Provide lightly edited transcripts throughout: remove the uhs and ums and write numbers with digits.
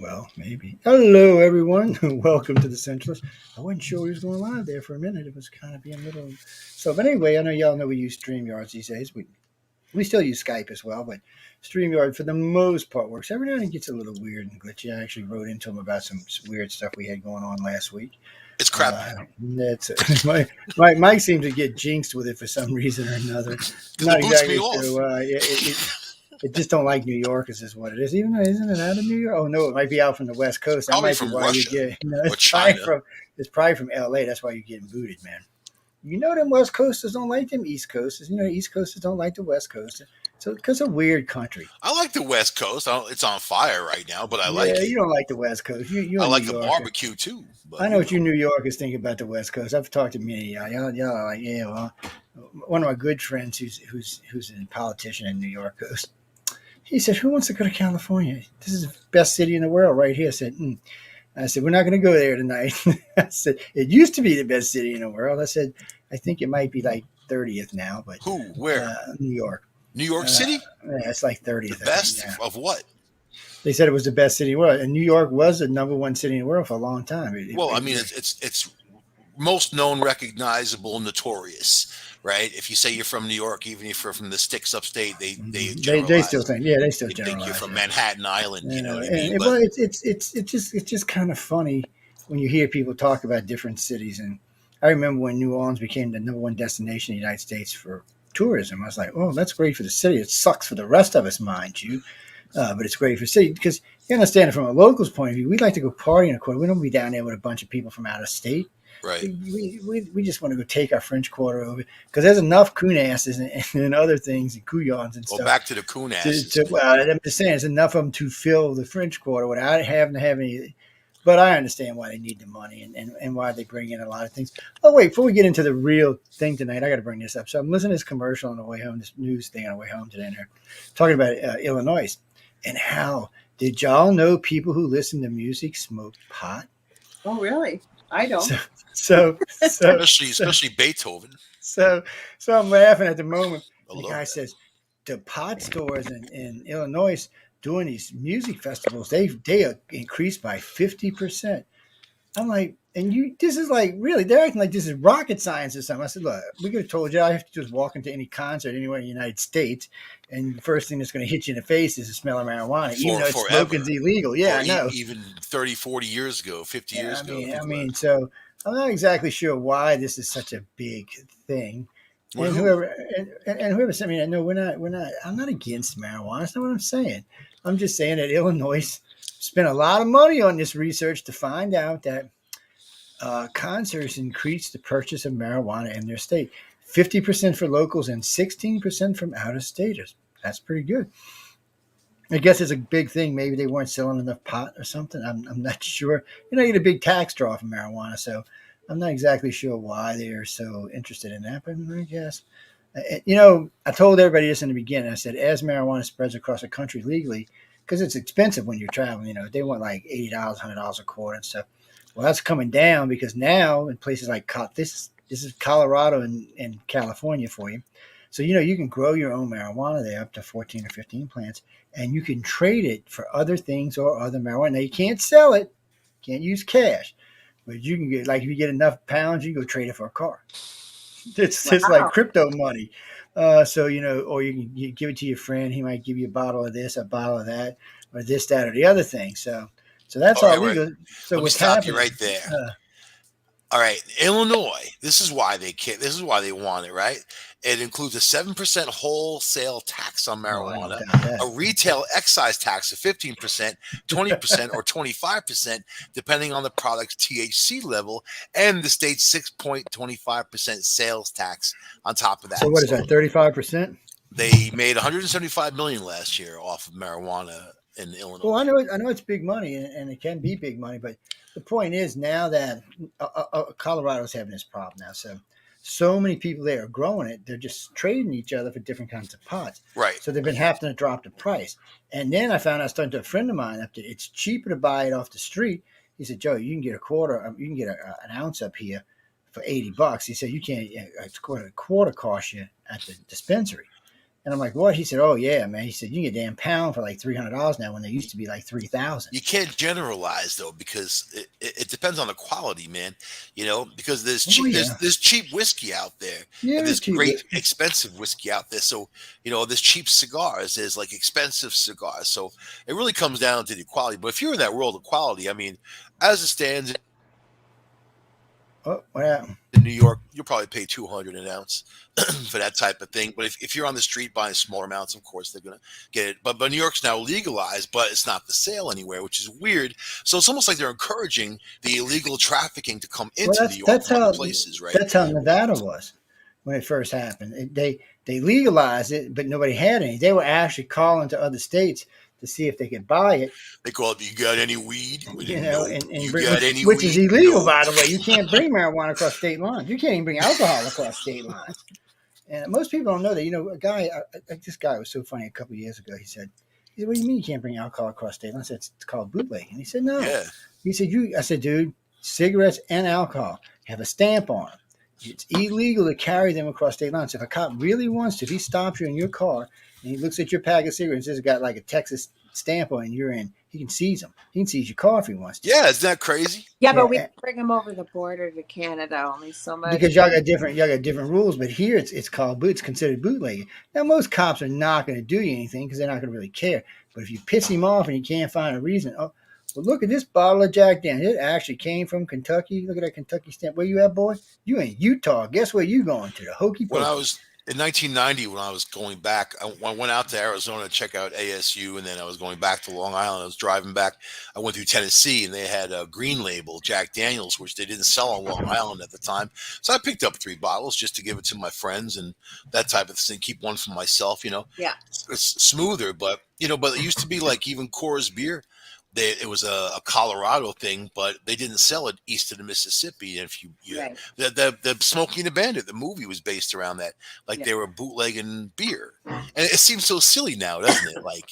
Well, maybe. Hello, everyone. Welcome to the Centralist. I wasn't sure we was going live there for a minute. It was kind of being a little. So, but anyway, I know y'all know we use StreamYards these days. We still use Skype as well, but StreamYard for the most part works. Every now and then it gets a little weird and glitchy. I actually wrote into them about some weird stuff we had going on last week. It's crappy. That's my Mike seems to get jinxed with it for some reason or another. Because Not it boots me exactly off. sure. It just don't like New Yorkers is what it is. Even though isn't it out of New York? Oh no, it might be out from the West Coast. That Probably might be from why you Russia get. or China. It's probably from L.A. That's why you're getting booted, man. You know them West Coasters don't like them East Coasters. You know East Coasters don't like the West Coasters. So because of weird country. I like the West Coast. It's on fire right now, but I like Yeah, it. you don't like the West Coast. You're I a New like the Yorker. barbecue too. But I know what you New Yorkers think about the West Coast. I've talked to many of y'all are like, yeah, well, one of my good friends who's a politician in New York goes, he said, who wants to go to California? This is the best city in the world right here. I said, we're not going to go there tonight. I said, it used to be the best city in the world. I said, I think it might be like 30th now, but who? Where? New York. New York City? Yeah, it's like 30th. The best of what? They said it was the best city in the world, and New York was the number one city in the world for a long time. It's most known, recognizable, notorious, right? If you say you're from New York, even if you're from the sticks upstate, they still think, they still they generalize. think you're from Manhattan Island. You know what I mean? mean? Well, it's just kind of funny when you hear people talk about different cities. And I remember when New Orleans became the number one destination in the United States for tourism. I was like, oh, that's great for the city. It sucks for the rest of us, mind you. But it's great for the city because you understand it from a local's point of view. We'd like to go party in a quarter. We don't be down there with a bunch of people from out of state. Right. We just want to go take our French Quarter over because there's enough coon asses and other things and couillons and stuff. Well, back to the coon asses. I'm just saying, there's enough of them to fill the French Quarter without having to have any. But I understand why they need the money and why they bring in a lot of things. Oh, wait, before we get into the real thing tonight, I got to bring this up. So I'm listening to this commercial on the way home, this news thing on the way home today, and they're talking about Illinois and how did y'all know people who listen to music smoke pot? Oh, really? I don't. Especially Beethoven. So I'm laughing at the moment. The guy says the pot stores in Illinois doing these music festivals, they are increased by 50%. I'm like, this is like really, they're acting like this is rocket science or something. I said, look, we could have told you I have to just walk into any concert anywhere in the United States, and the first thing that's going to hit you in the face is the smell of marijuana, even though smoking's illegal. Yeah, I know. Even 30, 40 years ago, 50 years ago. So I'm not exactly sure why this is such a big thing. And whoever sent me, no, we're not. I'm not against marijuana. That's not what I'm saying. I'm just saying that Illinois spent a lot of money on this research to find out that concerts increase the purchase of marijuana in their state. 50% for locals and 16% from out-of-staters. That's pretty good. I guess it's a big thing. Maybe they weren't selling enough pot or something. I'm not sure. You get a big tax draw from marijuana, so I'm not exactly sure why they are so interested in that. But I guess, I told everybody this in the beginning. I said, as marijuana spreads across the country legally, because it's expensive when you're traveling, they want like $80, $100 a quart and stuff. Well, that's coming down because now in places like this is Colorado and California for you. So, you can grow your own marijuana there up to 14 or 15 plants, and you can trade it for other things or other marijuana. Now, you can't sell it, can't use cash, but you can get, like, if you get enough pounds, you can go trade it for a car. It's just like crypto money. So, or you can give it to your friend. He might give you a bottle of this, a bottle of that, or this, that, or the other thing. So that's all legal. Right. So let me stop you right there. All right, Illinois. This is why they can't. This is why they want it, right? It includes a 7% wholesale tax on marijuana, a retail excise tax of 15%, 20%, or 25%, depending on the product's THC level, and the state's 6.25% sales tax on top of that. So what is that? 35%? They made $175 million last year off of marijuana in Illinois. Well, I know it's big money, and it can be big money, but the point is now that Colorado's having this problem now. So many people there are growing it. They're just trading each other for different kinds of pots. Right. So they've been having to drop the price. And then I found out, talking to a friend of mine, up there, it's cheaper to buy it off the street. He said, Joe, you can get an ounce up here for $80. He said, you can't, a quarter cost you at the dispensary. And I'm like, what? He said, oh, yeah, man. He said, you can get a damn pound for like $300 now when they used to be like 3,000. You can't generalize though, because it depends on the quality, man. Because there's Oh, cheap yeah. there's cheap whiskey out there, Yeah, and it's there's cheap great whiskey. expensive whiskey out there. So there's cheap cigars, there's like expensive cigars. So it really comes down to the quality. But if you're in that world of quality, I mean, as it stands Oh, what happened? in New York, you'll probably pay 200 an ounce for that type of thing. But if you're on the street buying smaller amounts, of course they're gonna get it. But New York's now legalized, but it's not for sale anywhere, which is weird. So it's almost like they're encouraging the illegal trafficking to come Well, into New York from other places, right? that's how Nevada was when it first happened. They legalized it, but nobody had any. They were actually calling to other states to see if they could buy it. They call it, "You got any weed?" And Nope. You bring, got any which is weed? illegal, Nope. by the way. You can't bring marijuana across state lines. You can't even bring alcohol across state lines. And most people don't know that. This guy was so funny a couple of years ago. He said, what do you mean you can't bring alcohol across state lines? I said, it's called bootlegging. And he said, no. Yeah. He said, I said, dude, cigarettes and alcohol have a stamp on them. It's illegal to carry them across state lines. If a cop really wants to, if he stops you in your car and he looks at your pack of cigarettes and says it's got like a Texas stamp on it and you're in, he can seize them. He can seize your car if he wants to. Yeah, isn't that crazy? Yeah, but we can bring them over the border to Canada only so much. Because y'all got different rules, but here it's considered bootlegging. Now most cops are not going to do you anything because they're not going to really care. But if you piss him off and you can't find a reason, oh, well, look at this bottle of Jack Daniels. It actually came from Kentucky. Look at that Kentucky stamp. Where you at, boy? You in Utah. Guess where you going to? The Hokey Pokey. When I was in 1990, when I was going back, I went out to Arizona to check out ASU, and then I was going back to Long Island. I was driving back. I went through Tennessee, and they had a Green Label Jack Daniels, which they didn't sell on Long Island at the time. So I picked up 3 bottles just to give it to my friends and that type of thing. Keep one for myself, Yeah. It's smoother, but but it used to be like even Coors beer. It was a Colorado thing, but they didn't sell it east of the Mississippi. And if Right. the Smokey and the Bandit, the movie was based around that. Like they were bootlegging beer, and it seems so silly now, doesn't it? Like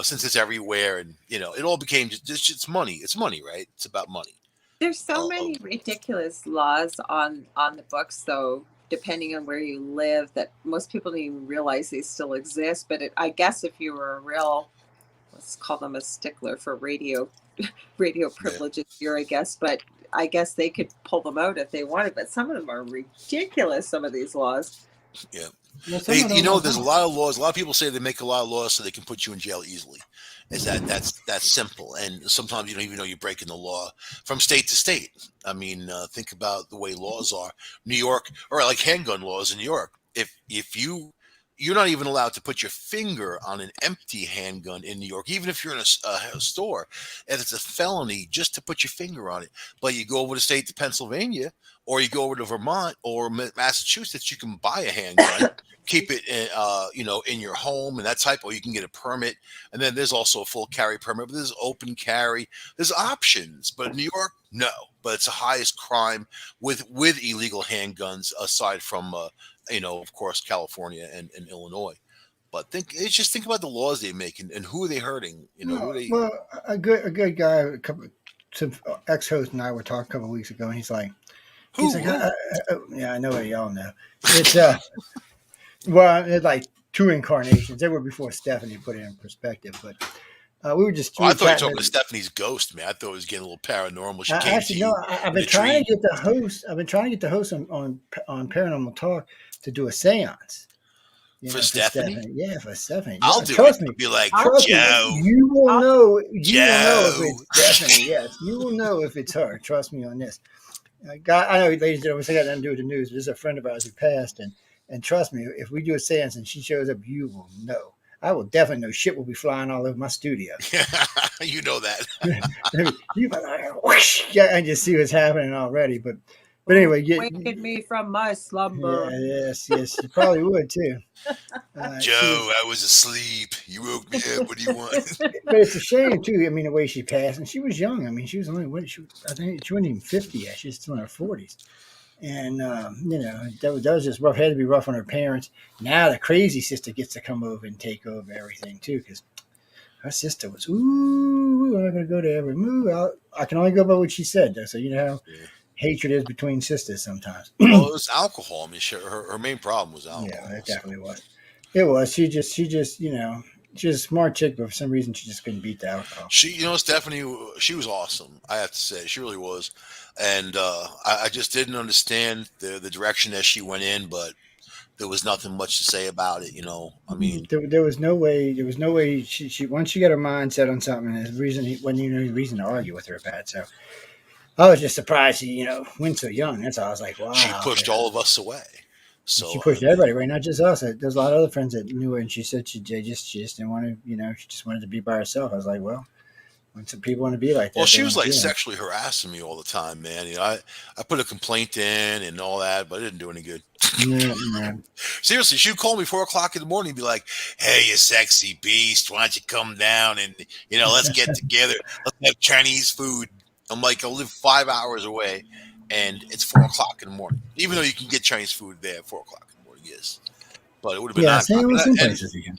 since it's everywhere, and it all became just it's money. It's money, right? It's about money. There's so many ridiculous laws on the books, though, depending on where you live, that most people don't even realize they still exist. But I guess if you were a real, let's call them a stickler for radio privileges here, I guess. But I guess they could pull them out if they wanted. But some of them are ridiculous, some of these laws. Yeah. Well, There's a lot of laws. A lot of people say they make a lot of laws so they can put you in jail easily. That's simple. And sometimes you don't even know you're breaking the law from state to state. I mean, think about the way laws are. New York, or like handgun laws in New York. If you're not even allowed to put your finger on an empty handgun in New York, even if you're in a store, and it's a felony just to put your finger on it. But you go over the state to Pennsylvania, or you go over to Vermont or Massachusetts, you can buy a handgun, keep it in your home and that type, or you can get a permit. And then there's also a full carry permit, but there's open carry. There's options, but in New York, no. But it's the highest crime with illegal handguns, aside from of course, California and Illinois. But think about the laws they make and who are they hurting? Well, a good guy, some ex-host and I were talking a couple of weeks ago, and he's like, yeah, I know what y'all know. It's well, it's like 2 incarnations. They were before Stephanie put it in perspective, but we were just. I thought you were talking about Stephanie's ghost, man. I thought it was getting a little paranormal. She came to you. No, I've been trying to get the host. I've been trying to get the host on Paranormal Talk to do a seance. For Stephanie? Yeah, for Stephanie. I'll do trust it. Me. Be like, Joe. You will know. You will know Joe. if it's Stephanie. Yes, you will know if it's her. Trust me on this. I know, ladies and gentlemen, this got nothing to do with the news. This is a friend of ours who passed, and trust me, if we do a seance and she shows up, you will know. I will definitely know shit will be flying all over my studio. You know that. I just see what's happening already. But anyway, waking me from my slumber. Yes, you probably would too. Joe, I was asleep. You woke me up. What do you want? But it's a shame too. I mean, the way she passed, and she was young. I mean, she was only I think she wasn't even 50 yet. She was still in her 40s. And that was just rough. Had to be rough on her parents. Now the crazy sister gets to come over and take over everything too, because her sister was, I'm not going to go to every move. I can only go by what she said, though. So you know how hatred is between sisters sometimes. Well, it was alcohol. I mean, her main problem was alcohol. Yeah, it definitely was. It was. She just, she was a smart chick, but for some reason she just couldn't beat the alcohol. Stephanie, she was awesome. I have to say, she really was. And I just didn't understand the direction that she went in, but there was nothing much to say about it. I mean, There was no way. There was no way. She once she got her mind set on something, there's reason wasn't even any reason to argue with her about. So I was just surprised she, went so young. That's all. I was like, she wow. pushed all of us away. She So I pushed mean, everybody away, not just us. There's a lot of other friends that knew her, and she said she just didn't want to. She just wanted to be by herself. I was like, well, when some people want to be like well, that, they she was want to like be like. sexually harassing me all the time, man. I put a complaint in and all that, but it didn't do any good. No, no. Seriously, she'd call me 4 o'clock in the morning and be like, "Hey, you sexy beast, why don't you come down and let's get together, let's have Chinese food." I'm like, I live 5 hours away, and it's 4 o'clock in the morning. Even though you can get Chinese food there at 4 o'clock in the morning, yes, but it would have been Yeah, 9 o'clock. same with some And places you can.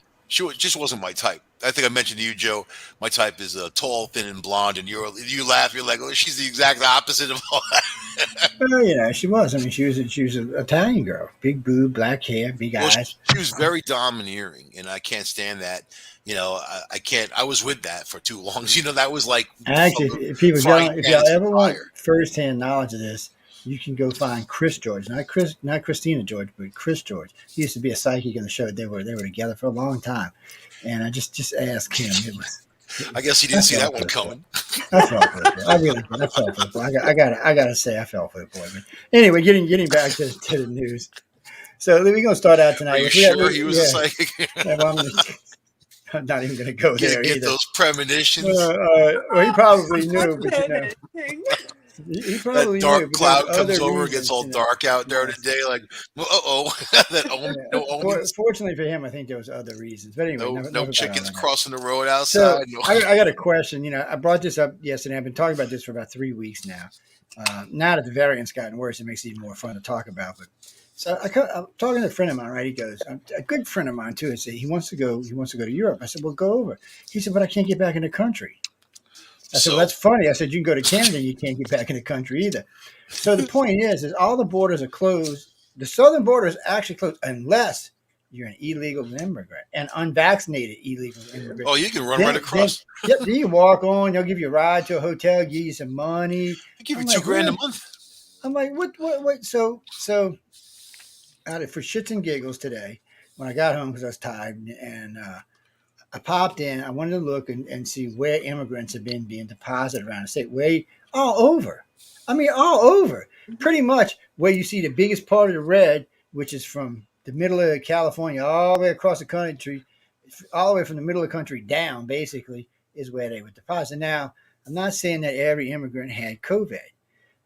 just wasn't my type. I think I mentioned to you, Joe. My type is tall, thin, and blonde, and you laugh. You're like, "Oh, she's the exact opposite of all that." Well, she was. I mean, she was an Italian girl, big boob, black hair, big Well, eyes. she was very domineering, and I can't stand that. I can't. I was with that for too long. That was like from Actually, the frying if pan y'all into the ever want fire. firsthand knowledge of this, you can go find Chris George, not Christina George, but Chris George. He used to be a psychic in the show. They were together for a long time, and I just asked him. I guess he I didn't see fell that for one the boy. coming. I fell for the boy. I really did. I fell for the boy. I gotta say, I fell for the boy. But anyway, getting back to the news. So we're gonna start out Are tonight you with sure he was a yeah. psychic? Well, I'm not even gonna go there Get either. those premonitions. Well, he probably knew, but Anything. he That probably knew, dark but there was cloud comes other over, it gets reasons. all dark out there Yeah. today. Like, that no omens, Fortunately for him, I think there was other reasons. But anyway, no enough about all chickens that. crossing the road So outside. No. I got a question. I brought this up yesterday. I've been talking about this for about 3 weeks now. Now that the variant's gotten worse, it makes it even more fun to talk about. But so I'm talking to a friend of mine. Right? He goes, a good friend of mine too. I said he wants to go. He wants to go to Europe. I said, well, go over. He said, but I can't get back in the country. I said, well, So, that's funny. I said, you can go to Canada. You can't get back in the country either. So the point is all the borders are closed. The southern border is actually closed unless you're an illegal immigrant, an unvaccinated illegal immigrant. oh, you can run right Then across. yep, then you walk on. They'll give you a ride to a hotel, give you some money. I give you I'm two like, grand a what? month. I'm like, what? So out of for shits and giggles today, when I got home because I was tired, and I popped in. I wanted to look and see where immigrants have been being deposited around the state. Way all over. I mean, all over. Pretty much where you see the biggest part of the red, which is from the middle of California all the way across the country, all the way from the middle of the country down, basically, is where they were deposited. Now, I'm not saying that every immigrant had COVID,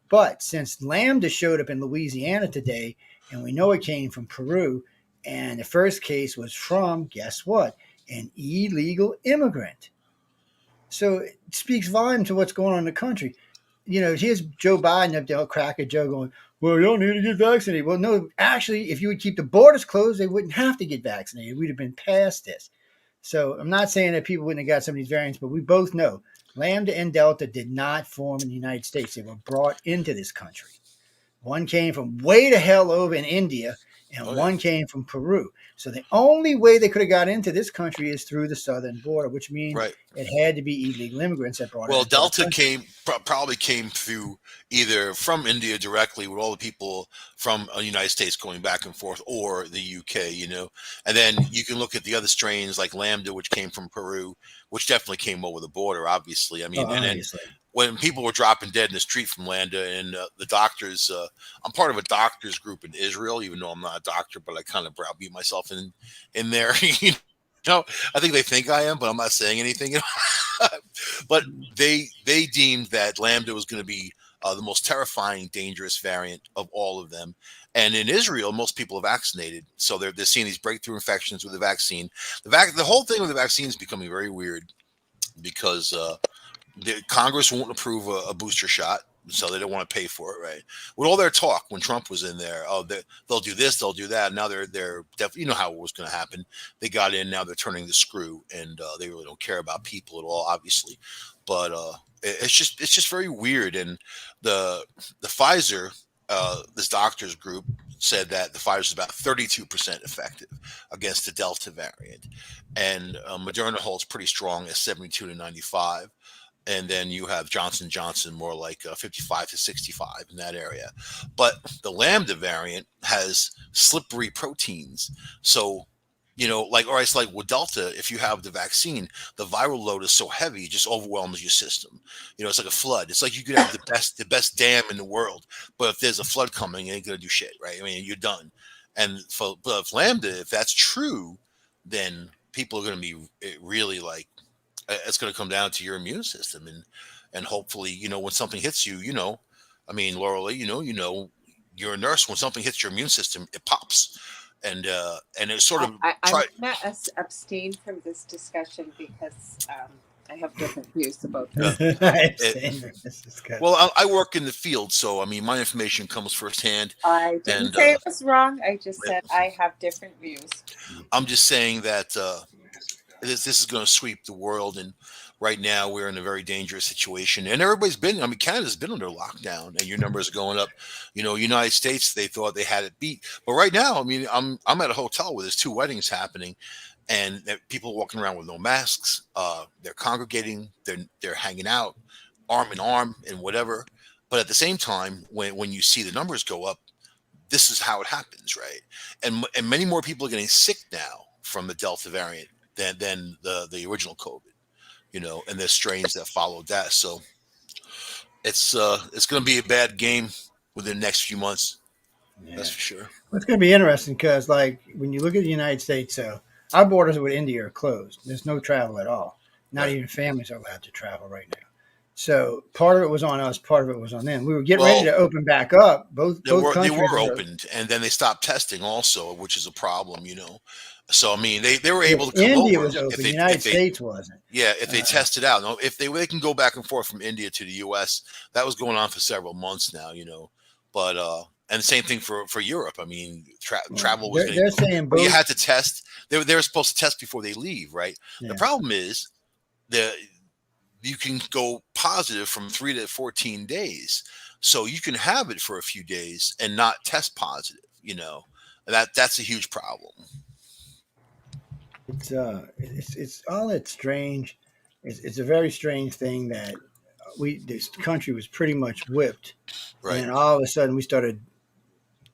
but since Lambda showed up in Louisiana today, and we know it came from Peru, and the first case was from, guess what? An illegal immigrant. So it speaks volume to what's going on in the country. Here's Joe Biden up there, cracker Joe going, well, you don't need to get vaccinated. Well, no, actually, if you would keep the borders closed, they wouldn't have to get vaccinated. We'd have been past this. So I'm not saying that people wouldn't have got some of these variants, but we both know Lambda and Delta did not form in the United States. They were brought into this country. One came from way the hell over in India, and Oh yeah. one came from Peru. So the only way they could have got into this country is through the southern border, which means Right. it had to be illegal immigrants that brought it Well, into our Delta country. probably came through either from India directly with all the people from the United States going back and forth, or the UK. And then you can look at the other strains like Lambda, which came from Peru, which definitely came over the border. Obviously, I Oh, mean, and then obviously. when people were dropping dead in the street from Lambda, and the doctors, I'm part of a doctors group in Israel, even though I'm not a doctor, but I kind of browbeat myself in there. I think they think I am, but I'm not saying anything. But they deemed that Lambda was going to be the most terrifying, dangerous variant of all of them. And in Israel, most people are vaccinated, so they're seeing these breakthrough infections with the vaccine. The whole thing with the vaccine is becoming very weird because the Congress won't approve a booster shot, so they don't want to pay for it, right? With all their talk when Trump was in there, they'll do this, they'll do that. Now they're definitely, how it was going to happen. They got in, now they're turning the screw, and they really don't care about people at all, obviously. But it's just very weird. And the Pfizer, this doctors group, said that the Pfizer is about 32% effective against the Delta variant, and Moderna holds pretty strong at 72 to 95. And then you have Johnson Johnson more like 55 to 65 in that area. But the Lambda variant has slippery proteins. So, like, or it's like with Delta, if you have the vaccine, the viral load is so heavy, it just overwhelms your system. It's like a flood. It's like you could have the best dam in the world, but if there's a flood coming, it ain't going to do shit, right? I mean, you're done. But if Lambda, if that's true, then people are going to be really like, it's going to come down to your immune system, and hopefully, when something hits you, I mean, Laura, you're a nurse. When something hits your immune system, it pops, and it sort of. I'm going to abstain from this discussion because I have different views about this. Well, I work in the field, so I mean, my information comes firsthand. I didn't say it was wrong. I just said I have different views. I'm just saying that this is going to sweep the world, and right now we're in a very dangerous situation. And everybody's been, I mean, Canada's been under lockdown, and your numbers are going up. United States, they thought they had it beat, but right now, I mean, I'm at a hotel where there's 2 weddings happening. And people walking around with no masks. They're congregating. They're hanging out, arm in arm, and whatever. But at the same time, when you see the numbers go up, this is how it happens, right? And many more people are getting sick now from the Delta variant than the original COVID, and the strains that followed that. So it's going to be a bad game within the next few months. Yeah. That's for sure. Well, it's going to be interesting because, like, when you look at the United States, our borders with India are closed. There's no travel at all. Not even families are allowed to travel right now. So part of it was on us, part of it was on them. We were getting ready to open back up. Both countries were opened, and then they stopped testing also, which is a problem, So I mean, they were able to come India over. Was open. The United States wasn't. Yeah, if they tested out, no, if they can go back and forth from India to the U.S. That was going on for several months now, But and the same thing for Europe. I mean, travel was. They're saying both. You had to test. They were supposed to test before they leave, right? Yeah. The problem is you can go positive from 3 to 14 days, so you can have it for a few days and not test positive. That's a huge problem. It's all that strange. It's a very strange thing that this country was pretty much whipped, right. And all of a sudden we started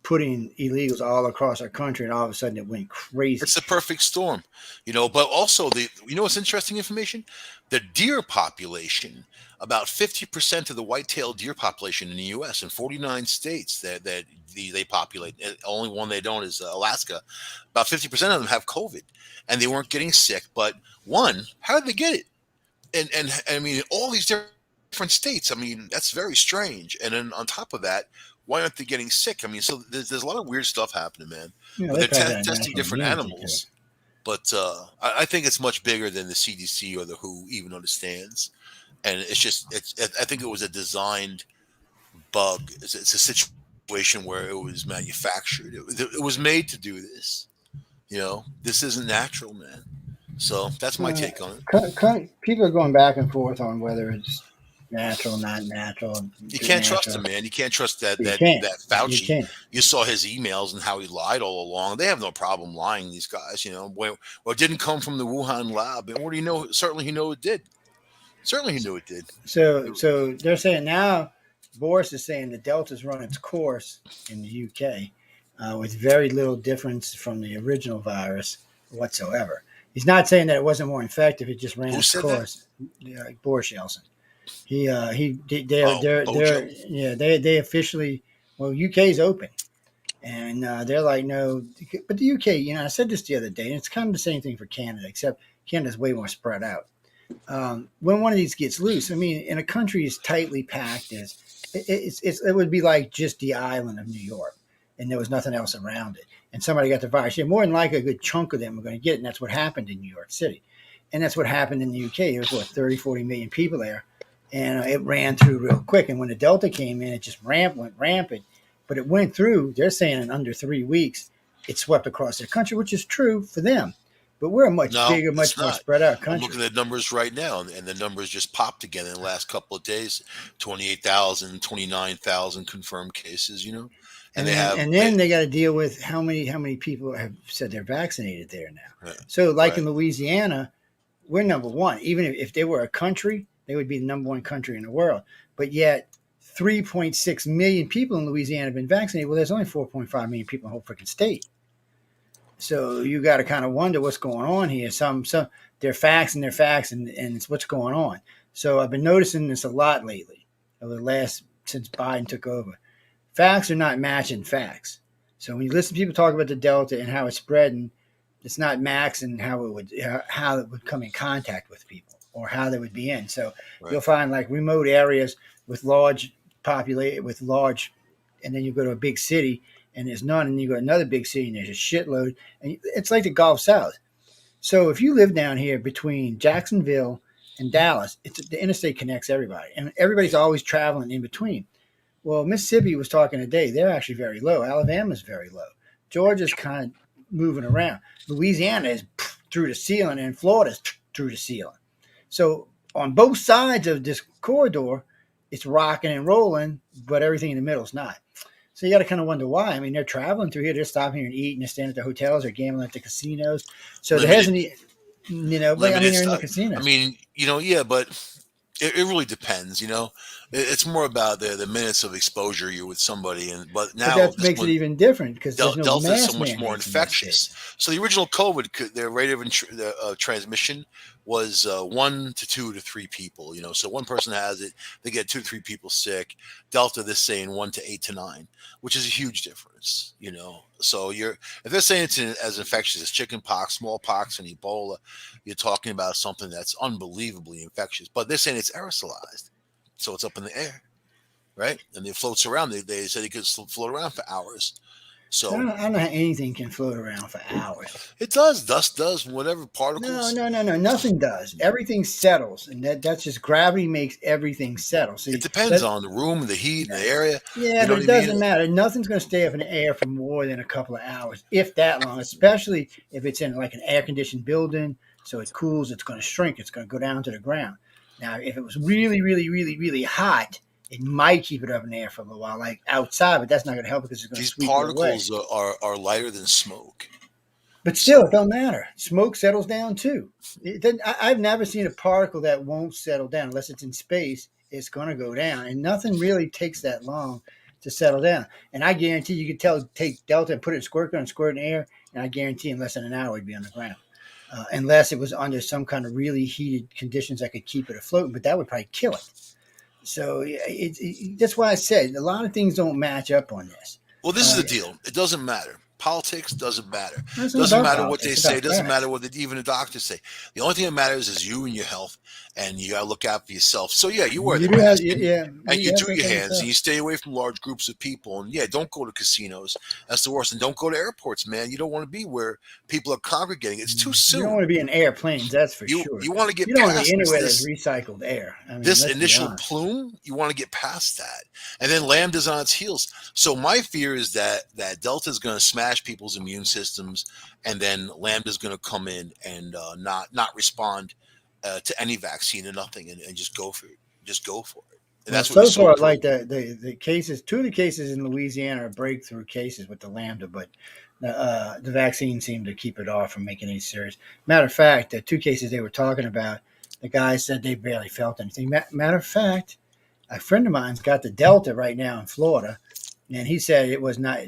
putting illegals all across our country, and all of a sudden it went crazy. It's the perfect storm, but also what's interesting information? The deer population, about 50% of the white-tailed deer population in the U.S. in 49 states that they populate. Only one they don't is Alaska. About 50% of them have COVID, and they weren't getting sick. But how did they get it? And I mean, all these different states. I mean, that's very strange. And then on top of that, why aren't they getting sick? I mean, so there's a lot of weird stuff happening, man. Yeah, but they're testing different animals. But I think it's much bigger than the CDC or the WHO even understands. And I think it was a designed bug. It's a situation where it was manufactured. It was made to do this. This isn't natural, man. So that's my take on it. People are going back and forth on whether it's natural, not natural. You can't trust him, man. You can't trust that Fauci. You saw his emails and how he lied all along. They have no problem lying, these guys. Well, it didn't come from the Wuhan lab. And what do you know? Certainly, he knew it did. Certainly, he knew it did. So they're saying now. Boris is saying the Delta's run its course in the UK with very little difference from the original virus whatsoever. He's not saying that it wasn't more effective. It just ran its course. Boris Yeltsin. They officially, UK's open, and they're like, no, but the UK, I said this the other day, and it's kind of the same thing for Canada, except Canada's way more spread out. When one of these gets loose, I mean, in a country as tightly packed as it would be like just the island of New York, and there was nothing else around it, and somebody got the virus. More than likely, a good chunk of them are going to get it, and that's what happened in New York City, and that's what happened in the UK. There was 30, 40 million people there. And it ran through real quick. And when the Delta came in, it just went rampant. But it went through, they're saying in under 3 weeks, it swept across their country, which is true for them. But we're a much bigger, much more spread out country. I'm looking at numbers right now, and the numbers just popped again in the last couple of days. 28,000, 29,000 confirmed cases, and they have and then they got to deal with how many people have said they're vaccinated there now. right, So, like right. in Louisiana, we're number one. Even if they were a country, they would be the number one country in the world. But yet, 3.6 million people in Louisiana have been vaccinated. Well, there's only 4.5 million people in the whole freaking state. So you got to kind of wonder what's going on here. Some they're facts, and it's what's going on. So I've been noticing this a lot lately, over the last since Biden took over. Facts are not matching facts. So when you listen to people talk about the Delta and how it's spreading, it's not matching how it would come in contact with people or how they would be in. So Right. you'll find like remote areas with large and then you go to a big city and there's none, and you go to another big city and there's a shitload, and it's like the Gulf South. So if you live down here between Jacksonville and Dallas, the interstate connects everybody, and everybody's always traveling in between. Well, Mississippi was talking today; they're actually very low. Alabama's very low. Georgia's kind of moving around. Louisiana is through the ceiling, and Florida's through the ceiling. So on both sides of this corridor, it's rocking and rolling, but everything in the middle is not. So you got to kind of wonder why. I mean, they're traveling through here. They're stopping here and eating. They're staying at the hotels. They're gambling at the casinos. So there hasn't, but I mean, they're in the casinos. I mean, yeah, but it really depends. It's more about the minutes of exposure you're with somebody, but now that makes it even different because there's no Delta is so much mass more infectious. So the original COVID, their rate of transmission was 1 to 2 to 3 people. So one person has it, they get 2 to 3 people sick. Delta, they're saying 1 to 8 to 9, which is a huge difference. So if they're saying it's as infectious as chickenpox, smallpox, and Ebola, you're talking about something that's unbelievably infectious. But they're saying it's aerosolized, so it's up in the air, right? And it floats around. They said it could float around for hours. So I don't know how anything can float around for hours. It does. Dust does. Whatever particles. No. Nothing does. Everything settles, and that's just gravity makes everything settle. So it depends on the room, the heat, the area. Yeah, but it doesn't matter. Nothing's going to stay up in the air for more than a couple of hours, if that long. Especially if it's in like an air-conditioned building, so it cools. It's going to shrink. It's going to go down to the ground. Now, if it was really, really, really, really hot, it might keep it up in the air for a little while, like outside, but that's not going to help because it's going to sweep it away. These particles are lighter than smoke. But still, it don't matter. Smoke settles down too. I've never seen a particle that won't settle down unless it's in space. It's going to go down, and nothing really takes that long to settle down. And I guarantee you could take Delta and put it in squirt gun and squirt in air, and I guarantee in less than an hour it'd be on the ground. Unless it was under some kind of really heated conditions that could keep it afloat, but that would probably kill it. So that's why I said a lot of things don't match up on this. Well, this is the deal. It doesn't matter. Politics doesn't matter. It doesn't matter what they say. It doesn't matter what even the doctors say. The only thing that matters is you and your health, and you got to look out for yourself. So yeah, you wear the mask, and you do your hands, and you stay away from large groups of people. And yeah, don't go to casinos. That's the worst. And don't go to airports, man. You don't want to be where people are congregating. It's too soon. You don't want to be in airplanes, that's for sure. You want to get you don't past want to be anywhere that's recycled air. I mean, this initial plume, you want to get past that. And then Lambda's on its heels. So my fear is that Delta is going to smash people's immune systems, and then Lambda's going to come in and not respond to any vaccine or nothing, and just go for it. Just go for it. And that's so far, like the cases, 2 of the cases in Louisiana are breakthrough cases with the Lambda, but the vaccine seemed to keep it off from making any serious. Matter of fact, the 2 cases they were talking about, the guy said they barely felt anything. Matter of fact, a friend of mine's got the Delta right now in Florida, and he said it was not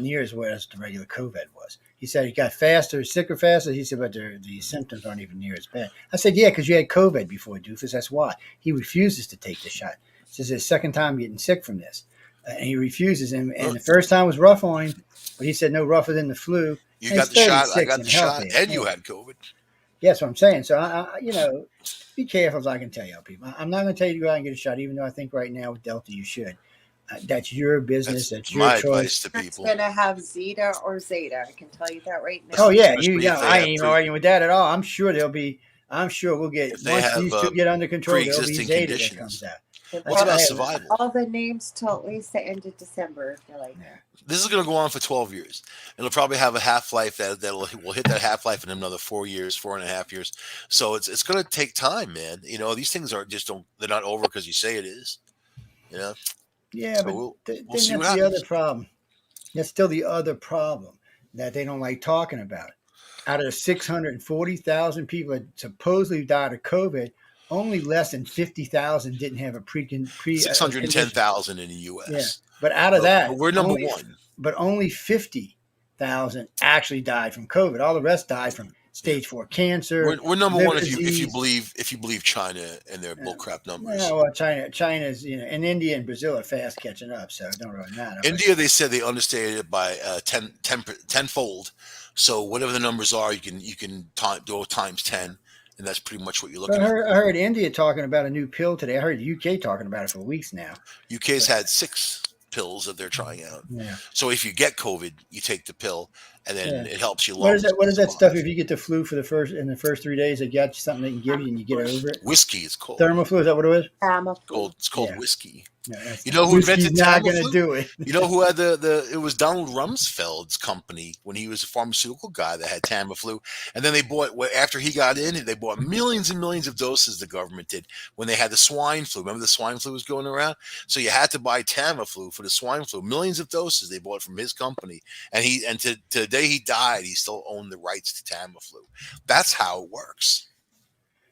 near as well as the regular COVID was. He said he got sicker faster. He said, but the symptoms aren't even near as bad. I said, yeah, because you had COVID before, doofus. That's why. He refuses to take the shot. This is his second time getting sick from this. And he refuses. And the first time was rough on him, but he said no rougher than the flu. You got the shot, I got the shot, and you had COVID. Yeah, that's what I'm saying. So, be careful as I can tell y'all people. I'm not going to tell you to go out and get a shot, even though I think right now with Delta you should. That's your business. That's your my choice. Advice to people. It's going to have Zeta or Zeta. I can tell you that right now. Oh yeah, I ain't even arguing with that at all. I'm sure we'll get once these 2 get under control. There'll be Zeta that comes out. What's about survival? All the names till at least the end of December. I feel like. Yeah. This is going to go on for 12 years. It'll probably have a half-life we'll hit that half-life in another 4 years, 4.5 years. So it's going to take time, man. These things they're not over because you say it is. Yeah, so but we'll then that's the other problem. That's still the other problem that they don't like talking about. Out of the 640,000 people that supposedly died of COVID, only less than 50,000 didn't have a Six hundred and ten condition. thousand in the Yeah, U.S. but out of But that, we're number one. only 50,000 actually died from COVID. All the rest died from Yeah. stage 4 cancer, We're number liver one if you disease. believe China and their bullcrap numbers. Yeah, well, China's, and India and Brazil are fast catching up, so it don't really matter. India, they said they understated it by 10-fold. So whatever the numbers are, you can do times 10, and that's pretty much what you're looking at. I heard India talking about a new pill today. I heard the UK talking about it for weeks now. UK's had 6 pills that they're trying out. Yeah. So if you get COVID, you take the pill, and then it helps you. What is that stuff? If you get the flu for the first 3 days, they got you something they can give you, and you get over it. Whiskey is called. Thermoflu, is that what it was? It's called whiskey. Yeah, you know who invented not going to do it. You know who had it was Donald Rumsfeld's company when he was a pharmaceutical guy that had Tamiflu, and then they bought after he got in, they bought millions and millions of doses. The government did when they had the swine flu. Remember the swine flu was going around, so you had to buy Tamiflu for the swine flu. Millions of doses they bought from his company, and to the day he died, he still owned the rights to Tamiflu. That's how it works.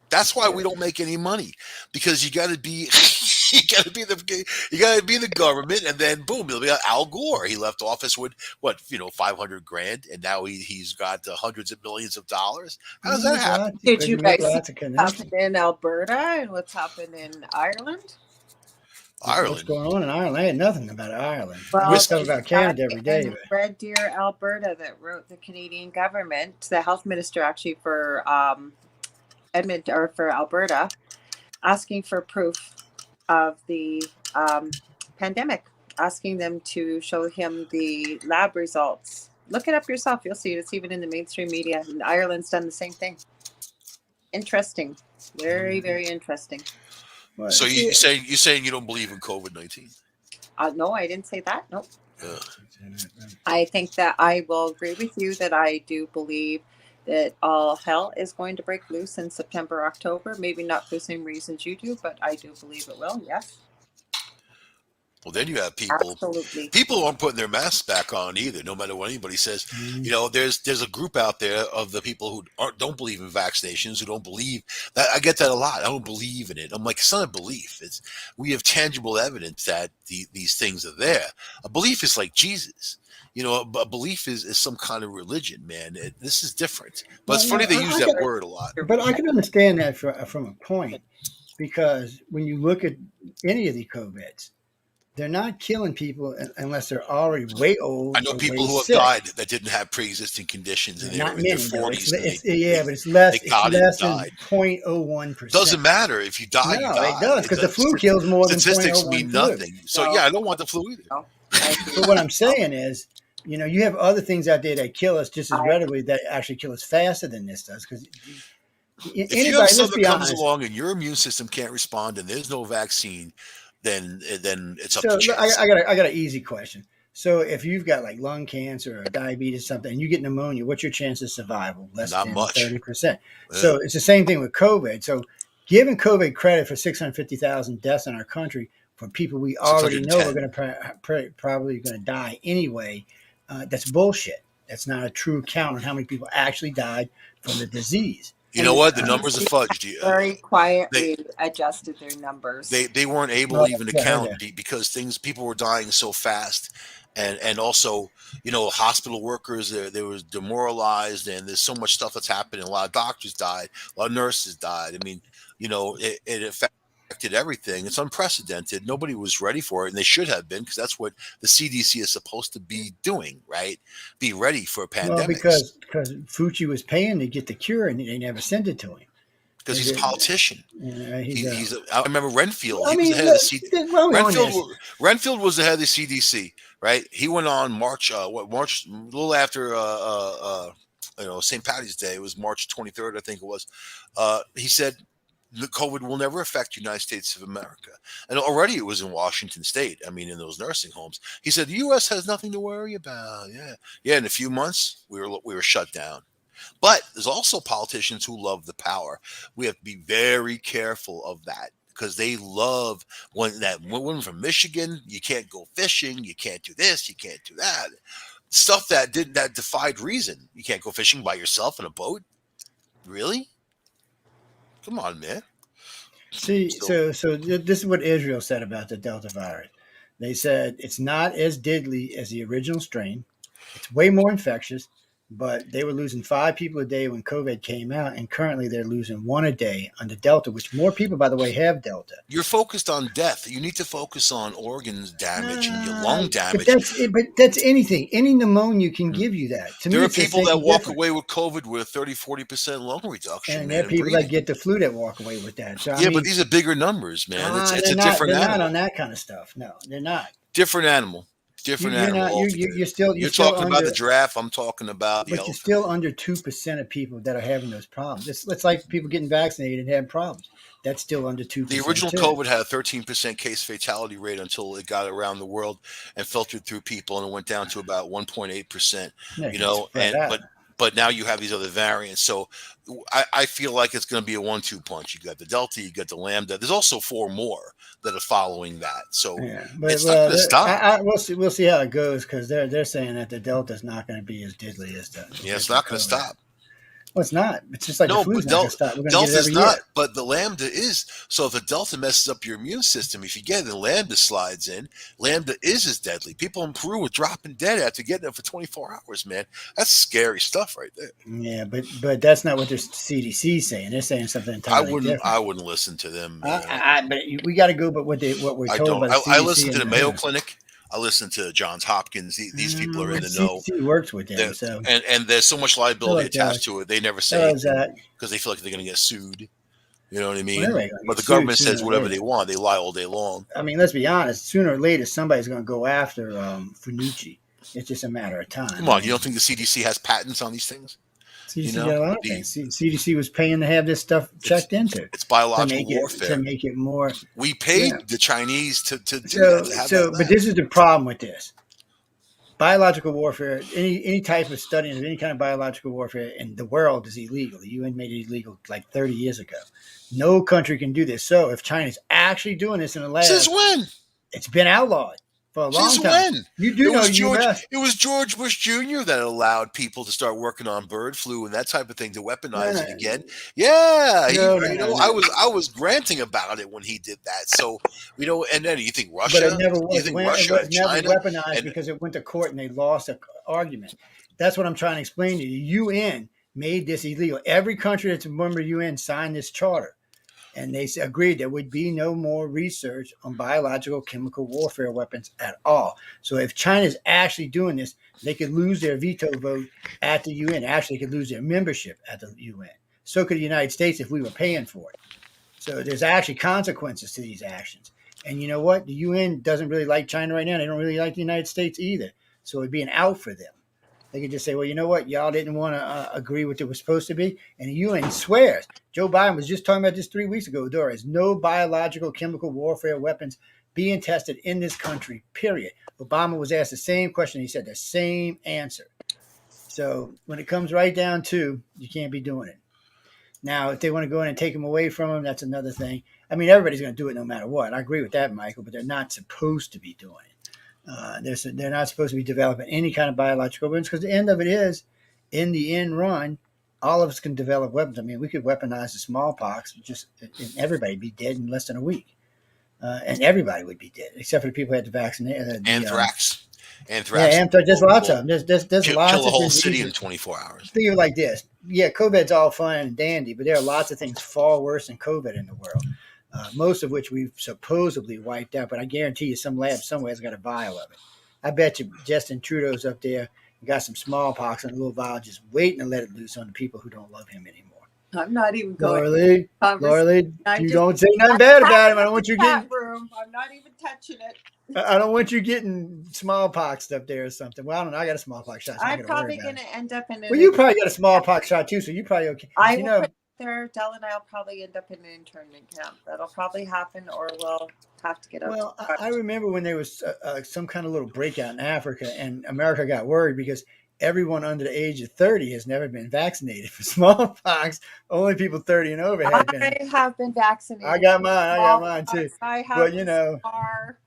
That's why we don't make any money, because you got to be the government, and then boom, it'll be like Al Gore. He left office with $500,000, and now he's got hundreds of millions of dollars. How does that happen? Did you guys see what's happened in Alberta and what's happened in Ireland? What's going on in Ireland? I had nothing about Ireland. Well, I stuff about Canada every day. Red Deer, Alberta, that wrote the Canadian government, the health minister actually for Edmonton or for Alberta, asking for proof of the pandemic, asking them to show him the lab results. Look it up yourself. You'll see it. It's even in the mainstream media. And Ireland's done the same thing. Interesting. Very, very interesting. What? So you saying you don't believe in COVID-19? No, I didn't say that. Nope. I think that I will agree with you that I do believe that all hell is going to break loose in September, October. Maybe not for the same reasons you do, but I do believe it will. Yes. Well, then you have people. Absolutely. People aren't putting their masks back on either, no matter what anybody says. Mm-hmm. There's a group out there of the people who don't believe in vaccinations, who don't believe that. I get that a lot. I don't believe in it. I'm like, it's not a belief. We have tangible evidence that these things are there. A belief is like Jesus. A belief is some kind of religion, man. This is different. But it's funny they use that word a lot. But I can understand that from a point, because when you look at any of the COVIDs, they're not killing people unless they're already way old. I know people who have died that didn't have pre-existing conditions, and they're in their 40s. But it's less than 0.01%. Doesn't matter if you die. No, you die. It does, because the flu kills more than 0.01%. Statistics mean nothing. So yeah, I don't want the flu either. But what I'm saying is, you have other things out there that kill us just as readily, that actually kill us faster than this does. Because if you have something that comes along and your immune system can't respond and there's no vaccine, then it's up to chance. I got an easy question. So if you've got like lung cancer or diabetes or something, and you get pneumonia, what's your chance of survival? Less than 30%. Yeah. So it's the same thing with COVID. So giving COVID credit for 650,000 deaths in our country for people we already know are going to probably going to die anyway, that's bullshit. That's not a true count on how many people actually died from the disease. You know what? The numbers are fudged. Very quietly adjusted their numbers. They weren't able even to count because people were dying so fast, and also hospital workers they were demoralized, and there's so much stuff that's happening. A lot of doctors died, a lot of nurses died. I mean, it affected everything. It's unprecedented. Nobody was ready for it, and they should have been, because that's what the CDC is supposed to be doing, right? Be ready for a pandemic. Well, because Fauci was paying to get the cure, and they never sent it to him. Because he's a politician. I remember Renfield. He was the head of the CDC. Renfield was the head of the CDC, right? He went on March, a little after St. Patty's Day. It was March 23rd, I think it was. He said, the COVID will never affect the United States of America. And already it was in Washington State. I mean, in those nursing homes. He said, the U.S. has nothing to worry about. Yeah. In a few months, we were shut down. But there's also politicians who love the power. We have to be very careful of that, because they love when that woman from Michigan, you can't go fishing, you can't do this, you can't do that. Stuff that defied reason. You can't go fishing by yourself in a boat. Really? Come on, man. See, this is what Israel said about the Delta virus. They said it's not as deadly as the original strain. It's way more infectious, but they were losing 5 people a day when COVID came out, and currently they're losing 1 a day under Delta, which more people, by the way, have Delta. You're focused on death. You need to focus on organs damage and your lung damage. But that's anything. Any pneumonia can give you that. There are people that walk away with COVID with 30-40% lung reduction. And there are people that get the flu that walk away with that. So, but these are bigger numbers, man. It's a different animal. They're not on that kind of stuff. No, they're not. Different animal. Different animal. You're talking about the giraffe. I'm talking about the elephant. You're still under 2% of people that are having those problems. It's like people getting vaccinated and having problems. That's still under 2%. The original COVID had a 13% case fatality rate until it got around the world and filtered through people, and it went down to about 1.8%. But now you have these other variants. So I feel like it's going to be a 1-2 punch. You got the Delta, you got the Lambda. There's also 4 more that are following that. So it's not going to stop. We'll see how it goes, because they're saying that the Delta is not going to be as deadly as the. Yeah, it's not going to stop. Well, it's not. It's just like the flu's not going to stop. We're going to get it every year. But the Lambda is. So if the Delta messes up your immune system, if you get it, the Lambda slides in. Lambda is as deadly. People in Peru were dropping dead after getting it for 24 hours, man. That's scary stuff right there. Yeah, but that's not what the CDC is saying. They're saying something entirely different. I wouldn't listen to them. But we got to go by what we're told by the CDC. I listen to the Mayo Clinic. I listen to Johns Hopkins. These people are in the know. CDC works with them, so. And there's so much liability attached to it. They never say because they feel like they're going to get sued. You know what I mean? But the government says whatever they want. They lie all day long. I mean, let's be honest. Sooner or later, somebody's going to go after Funucci. It's just a matter of time. Come on, you don't think the CDC has patents on these things? CDC got a lot of things. CDC was paying to have this stuff checked into. It's biological warfare. To make it more. We paid the Chinese to do that. But this is the problem with this. Biological warfare, any type of study of any kind of biological warfare in the world is illegal. The UN made it illegal like 30 years ago. No country can do this. So if China's actually doing this in the lab. Since when? It's been outlawed. For a long time. When? You do know it was George Bush Jr. that allowed people to start working on bird flu and that type of thing to weaponize it again. Yeah, I was granting about it when he did that. So and then you think Russia? But it never was. It was never weaponized because it went to court and they lost an argument. That's what I'm trying to explain to you. The UN made this illegal. Every country that's a member of the UN signed this charter. And they agreed there would be no more research on biological chemical warfare weapons at all. So if China's actually doing this, they could lose their veto vote at the UN. Actually, they could lose their membership at the UN. So could the United States if we were paying for it. So there's actually consequences to these actions. And you know what? The UN doesn't really like China right now. They don't really like the United States either. So it'd be an out for them. They could just say, well, you know what? Y'all didn't want to agree what it was supposed to be. And the UN swears. Joe Biden was just talking about this 3 weeks ago. There is no biological chemical warfare weapons being tested in this country, period. Obama was asked the same question. He said the same answer. So when it comes right down to, you can't be doing it. Now, if they want to go in and take them away from them, that's another thing. I mean, everybody's going to do it no matter what. I agree with that, Michael, but they're not supposed to be doing it. They're not supposed to be developing any kind of biological weapons because the end of it is, in the end run, all of us can develop weapons. I mean, we could weaponize the smallpox, and everybody would be dead in less than a week. And everybody would be dead, except for the people who had the vaccination. Anthrax. Yeah, anthrax. There's lots of them. There's lots kill of a whole city in 24 hours. Think of it like this. Yeah, COVID's all fun and dandy, but there are lots of things far worse than COVID in the world. Most of which we've supposedly wiped out, but I guarantee you some lab somewhere has got a vial of it. I bet you Justin Trudeau's up there and got some smallpox in a little vial just waiting to let it loose on the people who don't love him anymore. I'm not even going. Laura Lee, you don't say nothing bad about him. I don't want you getting. I'm not even touching it. I don't want you getting smallpox up there or something. Well, I don't know. I got a smallpox shot. So I'm probably going to end up in it. Well, you probably got a smallpox shot too, so you're probably okay. Dell and I'll probably end up in an internment camp. That'll probably happen, or we'll have to get out. Well, I remember when there was some kind of little breakout in Africa, and America got worried because everyone under the age of 30 has never been vaccinated for smallpox. Only people 30 and over had been. I have been vaccinated. I got mine too. I have But you know, scar.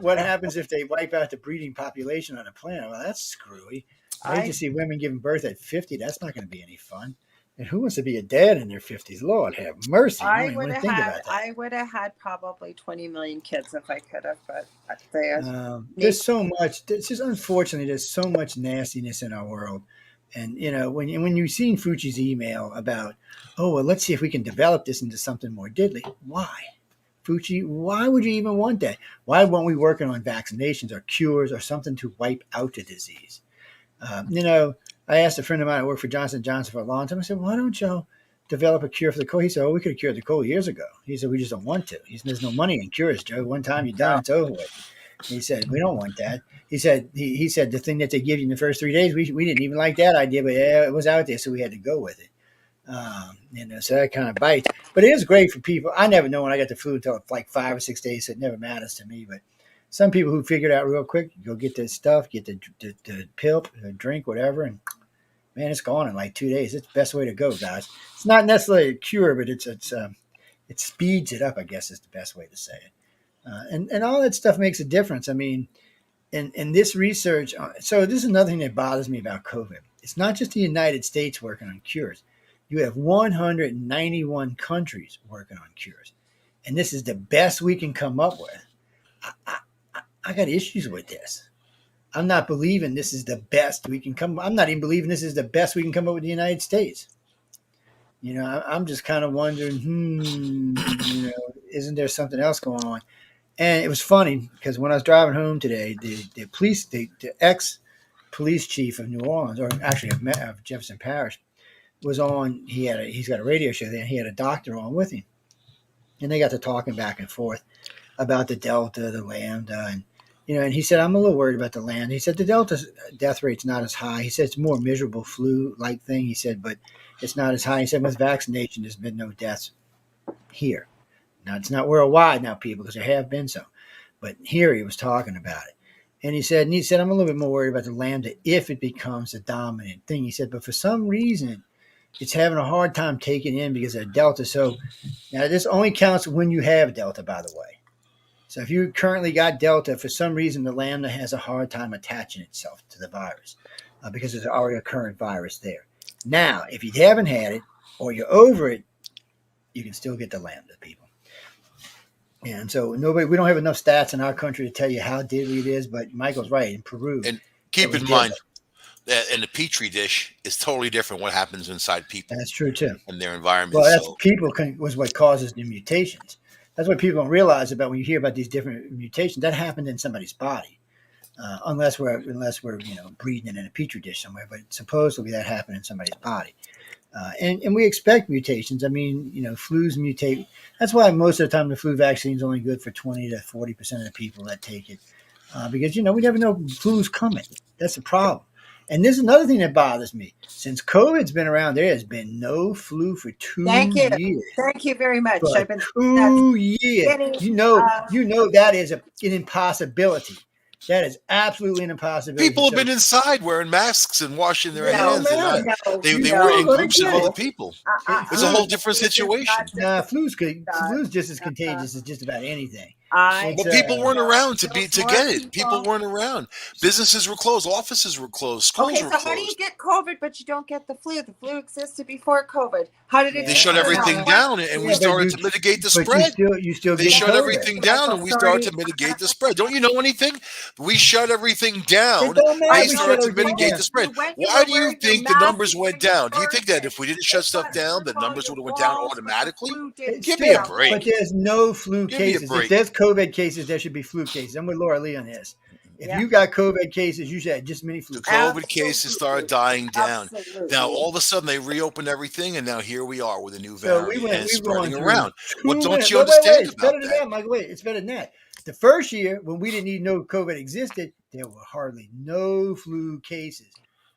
what happens if they wipe out the breeding population on a planet? Well, that's screwy. I hate to see women giving birth at 50. That's not going to be any fun. And who wants to be a dad in their 50s? Lord have mercy. I don't even want to think about that. I would have had probably 20 million kids if I could have, but there's so much. It's just unfortunately there's so much nastiness in our world. And you know, when you've seen Fucci's email about, oh well, let's see if we can develop this into something more deadly. Why? Fucci, why would you even want that? Why weren't we working on vaccinations or cures or something to wipe out the disease? You know, I asked a friend of mine who worked for Johnson & Johnson for a long time. I said, why don't y'all develop a cure for the cold? He said, oh, we could have cured the cold years ago. He said, we just don't want to. He said, there's no money in cures, Joe. One time you're done, it's over with. He said, we don't want that. He said, he said the thing that they give you in the first 3 days, we didn't even like that idea, but yeah, it was out there, so we had to go with it. You know, so that kind of bites. But it is great for people. I never know when I got the flu until like 5 or 6 days, so it never matters to me. But some people who figure it out real quick, go get the stuff, get the pill, the drink, whatever, and man, it's gone in like 2 days. It's the best way to go, guys. It's not necessarily a cure, but it speeds it up, I guess is the best way to say it. And all that stuff makes a difference. I mean, in this research, so this is another thing that bothers me about COVID. It's not just the United States working on cures. You have 191 countries working on cures. And this is the best we can come up with. I got issues with this. I'm not believing this is the best we can come. I'm not even believing this is the best we can come up with the United States. You know, I'm just kind of wondering, you know, isn't there something else going on? And it was funny because when I was driving home today, the police, the ex-police chief of New Orleans, or actually of Jefferson Parish, was on. He's got a radio show there, and he had a doctor on with him, and they got to talking back and forth about the Delta, the Lambda, and you know, and he said, I'm a little worried about the Lambda. He said the Delta death rate's not as high. He said it's more miserable flu-like thing. He said, but it's not as high. He said with vaccination, there's been no deaths here. Now it's not worldwide now, people, because there have been some, but here he was talking about it, and he said, I'm a little bit more worried about the Lambda if it becomes a dominant thing. He said, but for some reason, it's having a hard time taking in because of Delta. So now this only counts when you have Delta, by the way. So if you currently got Delta, for some reason, the Lambda has a hard time attaching itself to the virus because there's already a current virus there. Now, if you haven't had it or you're over it, you can still get the Lambda, people. And so we don't have enough stats in our country to tell you how deadly it is, but Michael's right. In Peru. And keep in mind that in the Petri dish, it's totally different what happens inside people. That's true, too. And their environment. Well, that's was what causes the mutations. That's what people don't realize about when you hear about these different mutations. That happened in somebody's body, unless we're breeding it in a petri dish somewhere. But supposedly that happened in somebody's body, and we expect mutations. I mean, you know, flus mutate. That's why most of the time the flu vaccine is only good for 20 to 40% of the people that take it, because you know we never know flu's coming. That's the problem. And this is another thing that bothers me. Since COVID's been around, there has been no flu for 2 years. Thank you very much. I've been 2 years. You know that is an impossibility. That is absolutely an impossibility. People have been inside wearing masks and washing their hands. They were in groups of other people. It's a whole different situation. Nah, flu's just as contagious as just about anything. But people weren't around to get it. People weren't around. Businesses were closed. Offices were closed. Schools were closed. How do you get COVID, but you don't get the flu? The flu existed before COVID. How did it? They shut everything down, and we started to mitigate the spread. They shut everything down, and we started to mitigate the spread. Don't you know anything? We shut everything down. They started to mitigate the spread. Why do you think the numbers went down? Do you think that if we didn't shut stuff down, the numbers would have went down automatically? Give me a break. But there's no flu cases. If there's COVID cases, there should be flu cases. I'm with Laura Lee on this. If you got COVID cases, you should have just many flu cases. The COVID cases started dying down. Now, all of a sudden, they reopened everything, and now here we are with a new variant and spreading around. What don't you understand about that? Michael, it's better than that. The first year, when we didn't even know COVID existed, there were hardly no flu cases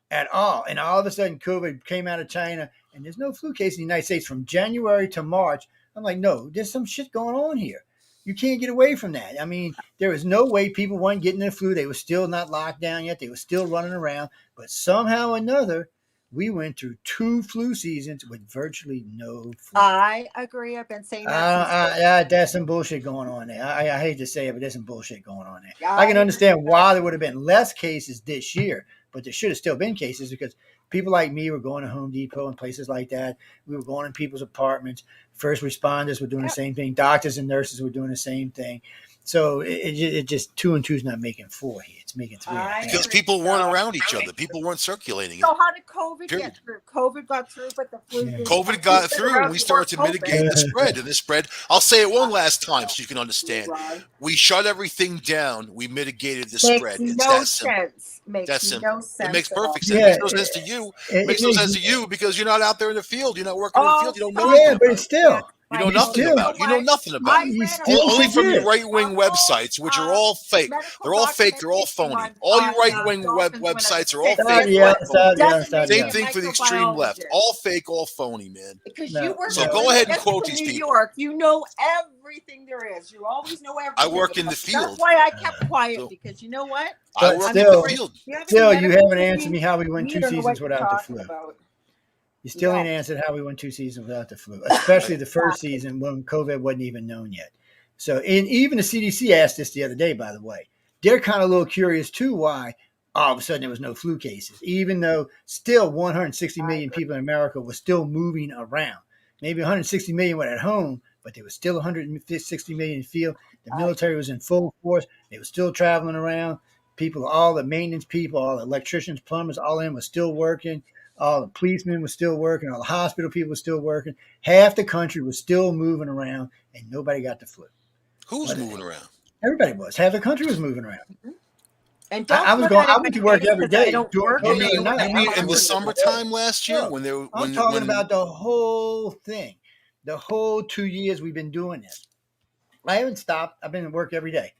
at all. And all of a sudden, COVID came out of China, and there's no flu case in the United States from January to March. I'm like, no, there's some shit going on here. You can't get away from that. I mean, there was no way people weren't getting the flu. They were still not locked down yet. They were still running around. But somehow or another, we went through 2 flu seasons with virtually no flu. I agree. I've been saying that. There's some bullshit going on there. I hate to say it, but there's some bullshit going on there. I can understand why there would have been less cases this year, but there should have still been cases because people like me were going to Home Depot and places like that. We were going in people's apartments. First responders were doing the same thing. Doctors and nurses were doing the same thing. So it just 2 and 2 is not making 4 here. It's making 3. Because people weren't around each other. People weren't circulating. So how did COVID get through? COVID got through, but the flu didn't. COVID got through, and we started to mitigate the spread. And the spread, I'll say it one last time so you can understand. We shut everything down. We mitigated the spread. It's that simple. That's simple. It makes perfect sense. It makes no sense to you. It makes no sense to you because you're not out there in the field. You're not working in the field. You don't know anything. Yeah, but it's still. You know nothing about it. You know nothing about it. Only from your right-wing websites, which are all fake. They're all fake. They're all phony. All your right-wing websites are all fake. Same thing for the extreme left. All fake, all phony, man. Because you work so go ahead and quote these people. New York, you know everything there is. You always know everything. I work in the field. That's why I kept quiet because you know what? I work in the field. Still, you haven't answered me how we went 2 seasons without the flu. You still ain't answered how we went 2 seasons without the flu, especially the first season when COVID wasn't even known yet. So, and even the CDC asked this the other day, by the way. They're kind of a little curious, too, why all of a sudden there was no flu cases, even though still 160 million people in America were still moving around. Maybe 160 million were at home, but there was still 160 million in the field. The military was in full force. They were still traveling around. People, all the maintenance people, all the electricians, plumbers, all of them were still working. All the policemen were still working. All the hospital people were still working. Half the country was still moving around, and nobody got the flu. Who's moving around? Everybody was. Half the country was moving around. And I went to work every day. You mean in the summertime last year when they were? I'm talking about the whole thing. The whole 2 years we've been doing this. I haven't stopped. I've been at work every day.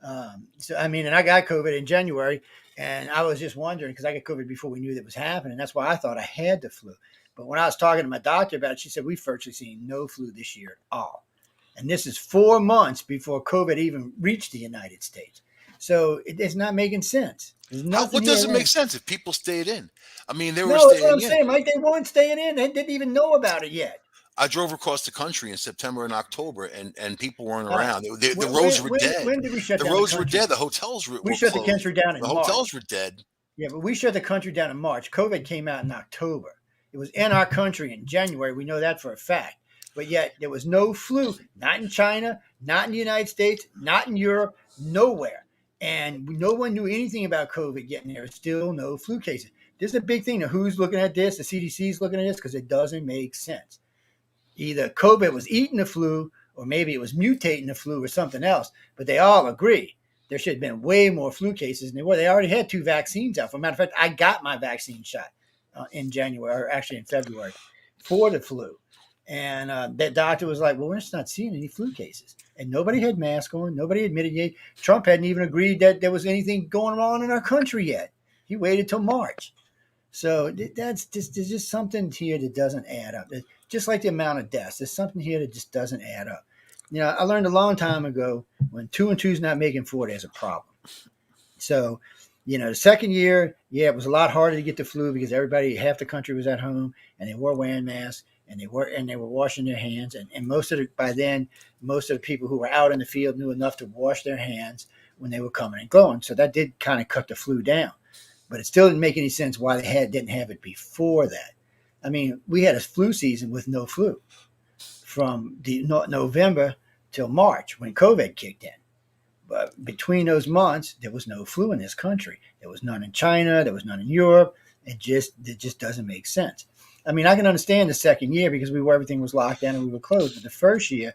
And I got COVID in January. And I was just wondering, because I got COVID before we knew that was happening. That's why I thought I had the flu. But when I was talking to my doctor about it, she said, we've virtually seen no flu this year at all. And this is 4 months before COVID even reached the United States. So it's not making sense. What doesn't make sense if people stayed in? I mean, they were staying in. No, that's what I'm saying, Mike. They weren't staying in. They didn't even know about it yet. I drove across the country in September and October, and people weren't around. The roads were dead. When did we shut down the roads were dead. The hotels were We shut closed. the country down in March. The hotels were dead. Yeah, but we shut the country down in March. COVID came out in October. It was in our country in January. We know that for a fact. But yet there was no flu, not in China, not in the United States, not in Europe, nowhere. And no one knew anything about COVID getting there. Still no flu cases. This is a big thing. Now, who's looking at this? The CDC's looking at this because it doesn't make sense. Either COVID was eating the flu or maybe it was mutating the flu or something else. But they all agree there should have been way more flu cases than there were. They already had 2 vaccines out. For a matter of fact, I got my vaccine shot in January, or actually in February, for the flu. And that doctor was like, well, we're just not seeing any flu cases. And nobody had masks on. Nobody admitted yet. Trump hadn't even agreed that there was anything going on in our country yet. He waited till March. So there's just something here that doesn't add up. Just like the amount of deaths, there's something here that just doesn't add up. You know, I learned a long time ago when 2 and 2 is not making 4, there's a problem. So, you know, the second year, it was a lot harder to get the flu because half the country was at home and they were wearing masks and they were washing their hands. And by then, most of the people who were out in the field knew enough to wash their hands when they were coming and going. So that did kind of cut the flu down. But it still didn't make any sense why they didn't have it before that. I mean, we had a flu season with no flu from November till March when COVID kicked in. But between those months, there was no flu in this country. There was none in China. There was none in Europe. It just doesn't make sense. I mean, I can understand the second year because everything was locked down and we were closed. But the first year,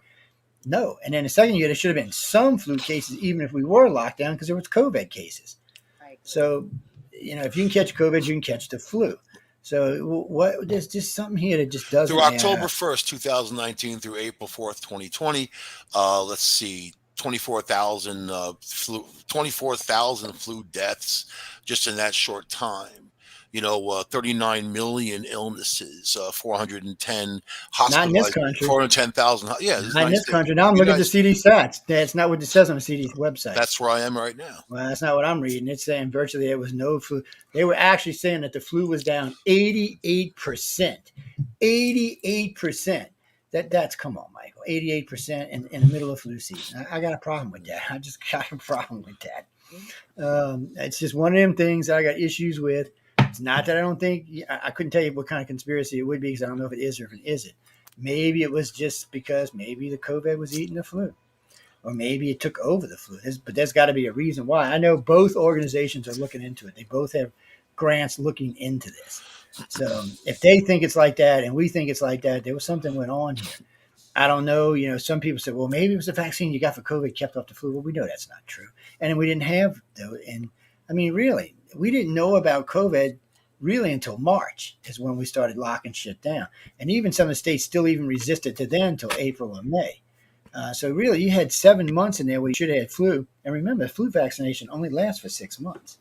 no. And then the second year, there should have been some flu cases, even if we were locked down, because there was COVID cases. So, you know, if you can catch COVID, you can catch the flu. So there's just something here that just doesn't. Through October 1st, 2019 through April 4th, 2020, let's see, 24,000 flu deaths just in that short time. 39 million illnesses, 410 Not in this hospitalized, country. 410,000. Yeah, this is Not in United this States. country. Now I'm looking at the CD stats. That's not what it says on the CD website. That's where I am right now. Well, that's not what I'm reading. It's saying virtually there was no flu. They were actually saying that the flu was down 88%. 88%. That's come on, Michael. 88% in the middle of flu season. I got a problem with that. I just got a problem with that. It's just one of them things I got issues with. It's not that I don't think I couldn't tell you what kind of conspiracy it would be because I don't know if it is or if it isn't. Maybe it was just because maybe the COVID was eating the flu, or maybe it took over the flu. But there's got to be a reason why. I know both organizations are looking into it. They both have grants looking into this. So if they think it's like that and we think it's like that, there was something went on here. I don't know. Some people say, well, maybe it was the vaccine you got for COVID kept off the flu. Well, we know that's not true. And we didn't have those. And I mean, really, we didn't know about COVID really until March is when we started locking shit down. And even some of the states still even resisted to then until April or May. So really, you had 7 months in there where you should have had flu. And remember, flu vaccination only lasts for 6 months.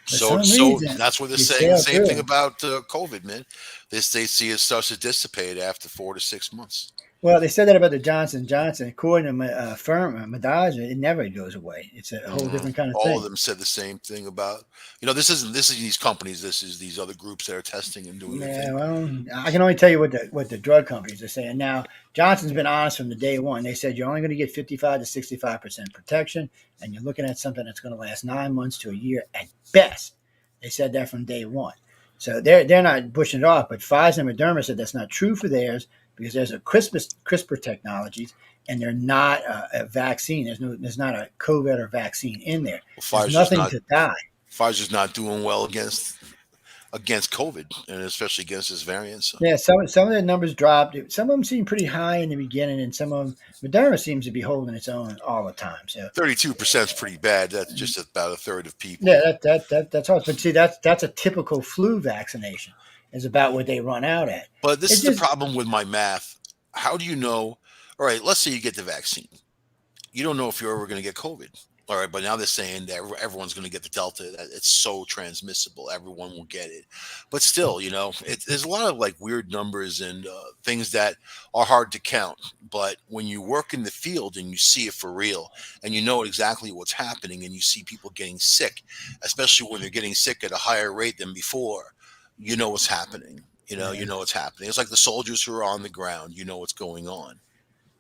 So that's what they're saying. The same thing about COVID, man. They see it starts to dissipate after 4 to 6 months. Well, they said that about the Johnson & Johnson. According to Medage, it never goes away. It's a whole different kind of thing. All of them said the same thing about, this isn't these companies. This is these other groups that are testing and doing their thing. Well, I can only tell you what the drug companies are saying. Now, Johnson's been honest from the day one. They said you're only going to get 55 to 65% protection, and you're looking at something that's going to last 9 months to a year at best. They said that from day one. So they're not pushing it off. But Pfizer and Moderna said that's not true for theirs, because there's a CRISPR technologies, and they're not a vaccine. There's not a COVID or vaccine in there. Well, there's nothing to die. Pfizer's not doing well against COVID, and especially against this variant. So. Yeah, some of the numbers dropped. Some of them seem pretty high in the beginning, and some of them, Moderna seems to be holding its own all the time. So 32% is pretty bad. That's just about a third of people. Yeah, that's all. But see, that's a typical flu vaccination. Is about what they run out at. But this is the problem with my math. How do you know? All right, let's say you get the vaccine. You don't know if you're ever going to get COVID. All right, but now they're saying that everyone's going to get the Delta. That it's so transmissible, everyone will get it. But still, there's a lot of like weird numbers and things that are hard to count. But when you work in the field and you see it for real, and you know exactly what's happening, and you see people getting sick, especially when they're getting sick at a higher rate than before, you know what's happening. You know what's happening. It's like the soldiers who are on the ground. You know what's going on.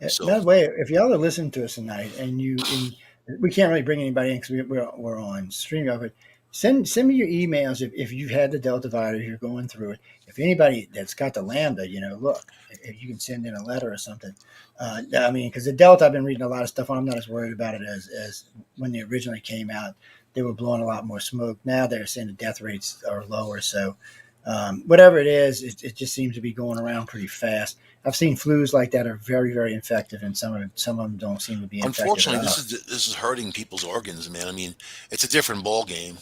So, by the way, if y'all are listening to us tonight, and we can't really bring anybody in because we're on stream, but send me your emails if you've had the Delta virus, you're going through it. If anybody that's got the Lambda, look, if you can send in a letter or something. Because the Delta, I've been reading a lot of stuff on. I'm not as worried about it as when they originally came out. They were blowing a lot more smoke. Now they're saying the death rates are lower. So whatever it is, it just seems to be going around pretty fast. I've seen flus like that are very, very infective, and some of them don't seem to be infective. Unfortunately, this is hurting people's organs, man. I mean, it's a different ball game,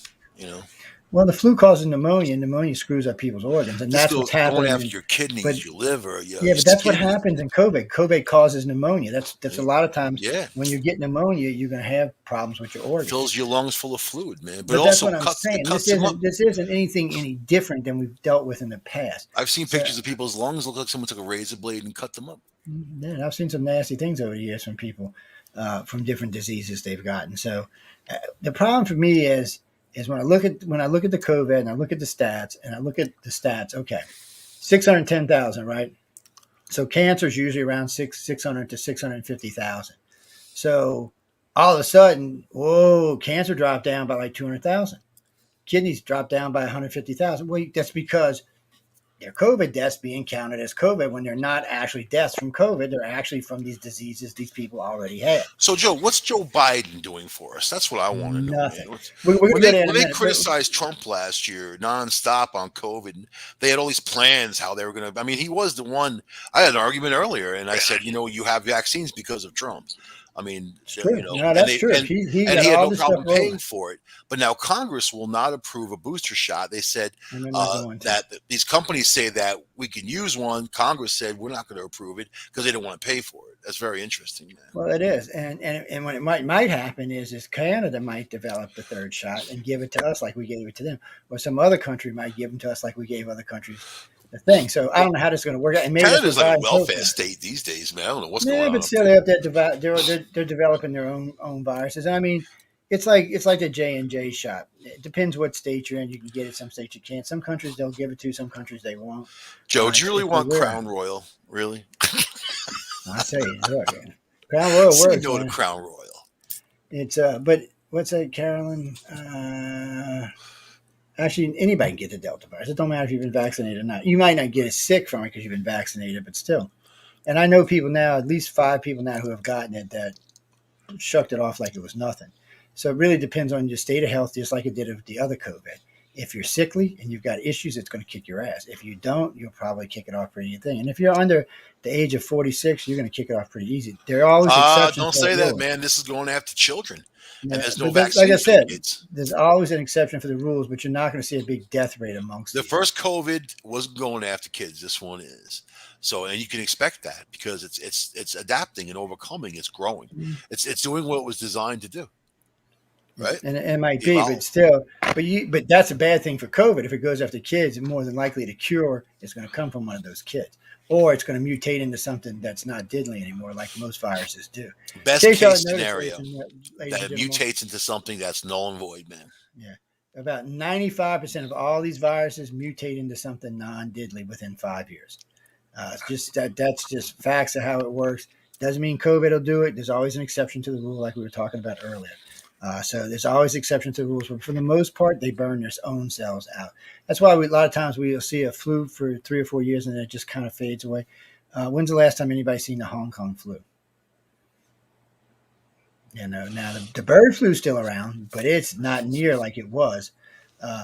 Well, the flu causes pneumonia, and pneummonia screws up people's organs, and that's what's happening. Going after your kidneys, your liver. But that's what happens in COVID. COVID causes pneumonia. That's a lot of times when you get pneumonia, you're going to have problems with your organs. Fills your lungs full of fluid, man. But that's what I'm saying. This isn't anything any different than we've dealt with in the past. I've seen pictures of people's lungs look like someone took a razor blade and cut them up. Yeah, I've seen some nasty things over the years from people from different diseases they've gotten. So the problem for me is when I look at the COVID and I look at the stats, okay, 610,000, right? So cancer is usually around 600 to 650,000. So all of a sudden, cancer dropped down by like 200,000. Kidneys dropped down by 150,000. Well, that's because they're COVID deaths being counted as COVID when they're not actually deaths from COVID. They're actually from these diseases these people already had. So, Joe, what's Joe Biden doing for us? That's what I want to know. Nothing. When they criticized Trump last year nonstop on COVID, they had all these plans how they were going to. I mean, he was the one. I had an argument earlier, and I said, you have vaccines because of Trump. I mean, It's true. No, and that's true. He and got he had all no this stuff problem rolling. paying for it. But now Congress will not approve a booster shot. They said And they're not going to. that these companies say that we can use one. Congress said we're not going to approve it because they don't want to pay for it. That's very interesting, man. Well, it is, and what it might happen is Canada might develop the third shot and give it to us like we gave it to them, or some other country might give them to us like we gave other countries the thing. So I don't know how this is going to work out. And maybe Canada's like a Biden welfare state these days, man. I don't know what's going on. But still, they're developing their own viruses. I mean, it's like the J&J shot. It depends what state you're in. You can get it. Some states you can't. Some countries they'll give it to. Some countries they won't. Joe, do you really want Crown Royal? Really? I say, look, Crown Royal works. No to Crown Royal. It's but what's that, Carolyn? Actually, anybody can get the Delta virus. It don't matter if you've been vaccinated or not. You might not get as sick from it because you've been vaccinated, but still. And I know people now, at least 5 people now who have gotten it that shucked it off like it was nothing. So it really depends on your state of health, just like it did with the other COVID. If you're sickly and you've got issues, it's going to kick your ass. If you don't, you'll probably kick it off pretty easy. And if you're under the age of 46, you're going to kick it off pretty easy. There are always exceptions. Don't say that, man. This is going after children. Yeah, and there's no vaccine. Like I said, there's always an exception for the rules, but you're not going to see a big death rate amongst the first COVID wasn't going after kids. This one is. So, and you can expect that because it's adapting and overcoming. It's growing. Mm-hmm. It's doing what it was designed to do. Right. And it might be, but still, but that's a bad thing for COVID. If it goes after kids, more than likely the cure is going to come from one of those kids, or it's going to mutate into something that's not deadly anymore, like most viruses do. Best case scenario that it mutates into something that's null and void, man. Yeah, about 95% of all these viruses mutate into something non-deadly within 5 years. Just that's just facts of how it works. Doesn't mean COVID will do it. There's always an exception to the rule, like we were talking about earlier. So there's always exceptions to the rules, but for the most part, they burn their own cells out. That's why a lot of times we'll see a flu for 3 or 4 years and then it just kind of fades away. When's the last time anybody seen the Hong Kong flu? Now the bird flu is still around, but it's not near like it was.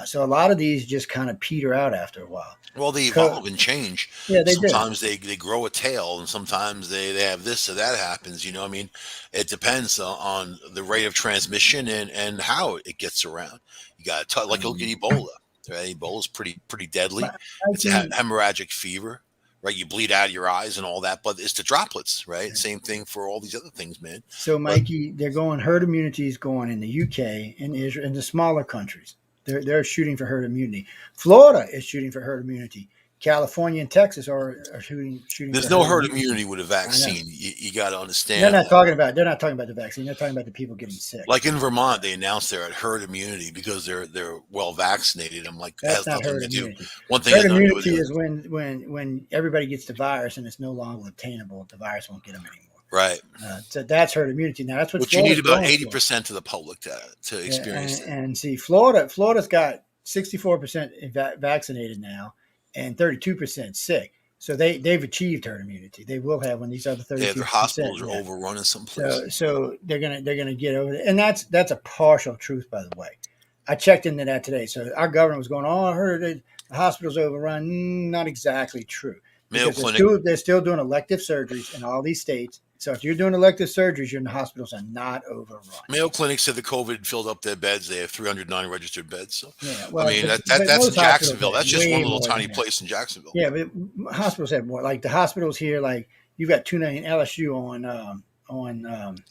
So a lot of these just kind of peter out after a while. Well, they evolve and change. Yeah, they sometimes do. They grow a tail, and sometimes they have this or that happens. I mean, it depends on the rate of transmission and how it gets around. You got to like look at Ebola. Right? Ebola is pretty deadly. It's a hemorrhagic fever, right? You bleed out of your eyes and all that, but it's the droplets, right? Yeah. Same thing for all these other things, man. So, Mikey, they're going herd immunity is going in the UK, in Israel, in the smaller countries. They're shooting for herd immunity. Florida is shooting for herd immunity. California and Texas are shooting. There's no herd immunity with a vaccine. You got to understand. They're not talking about the vaccine. They're talking about the people getting sick. Like in Vermont, they announced they're at herd immunity because they're well vaccinated. I'm like, that's not herd immunity. One thing herd immunity is when everybody gets the virus and it's no longer obtainable. The virus won't get them anymore. Right. So that's herd immunity. Now that's what you need about 80% of the public to experience. And see, Florida's got 64% vaccinated now, and 32% sick. So they've achieved herd immunity. They will have when these other 32%. Yeah, their hospitals are overrun in some places. So they're gonna get over it, and that's a partial truth, by the way. I checked into that today. So our government was going, I heard the hospital's overrun. Not exactly true. Mayo Clinic. They're still doing elective surgeries in all these states. So if you're doing elective surgeries, the hospitals are not overrun. Mayo Clinic said the COVID filled up their beds. They have 309 registered beds. So yeah, well, I mean that's in Jacksonville. That's just one little tiny place in Jacksonville. Yeah, but hospitals have more. Like the hospitals here, like you've got Tulane LSU on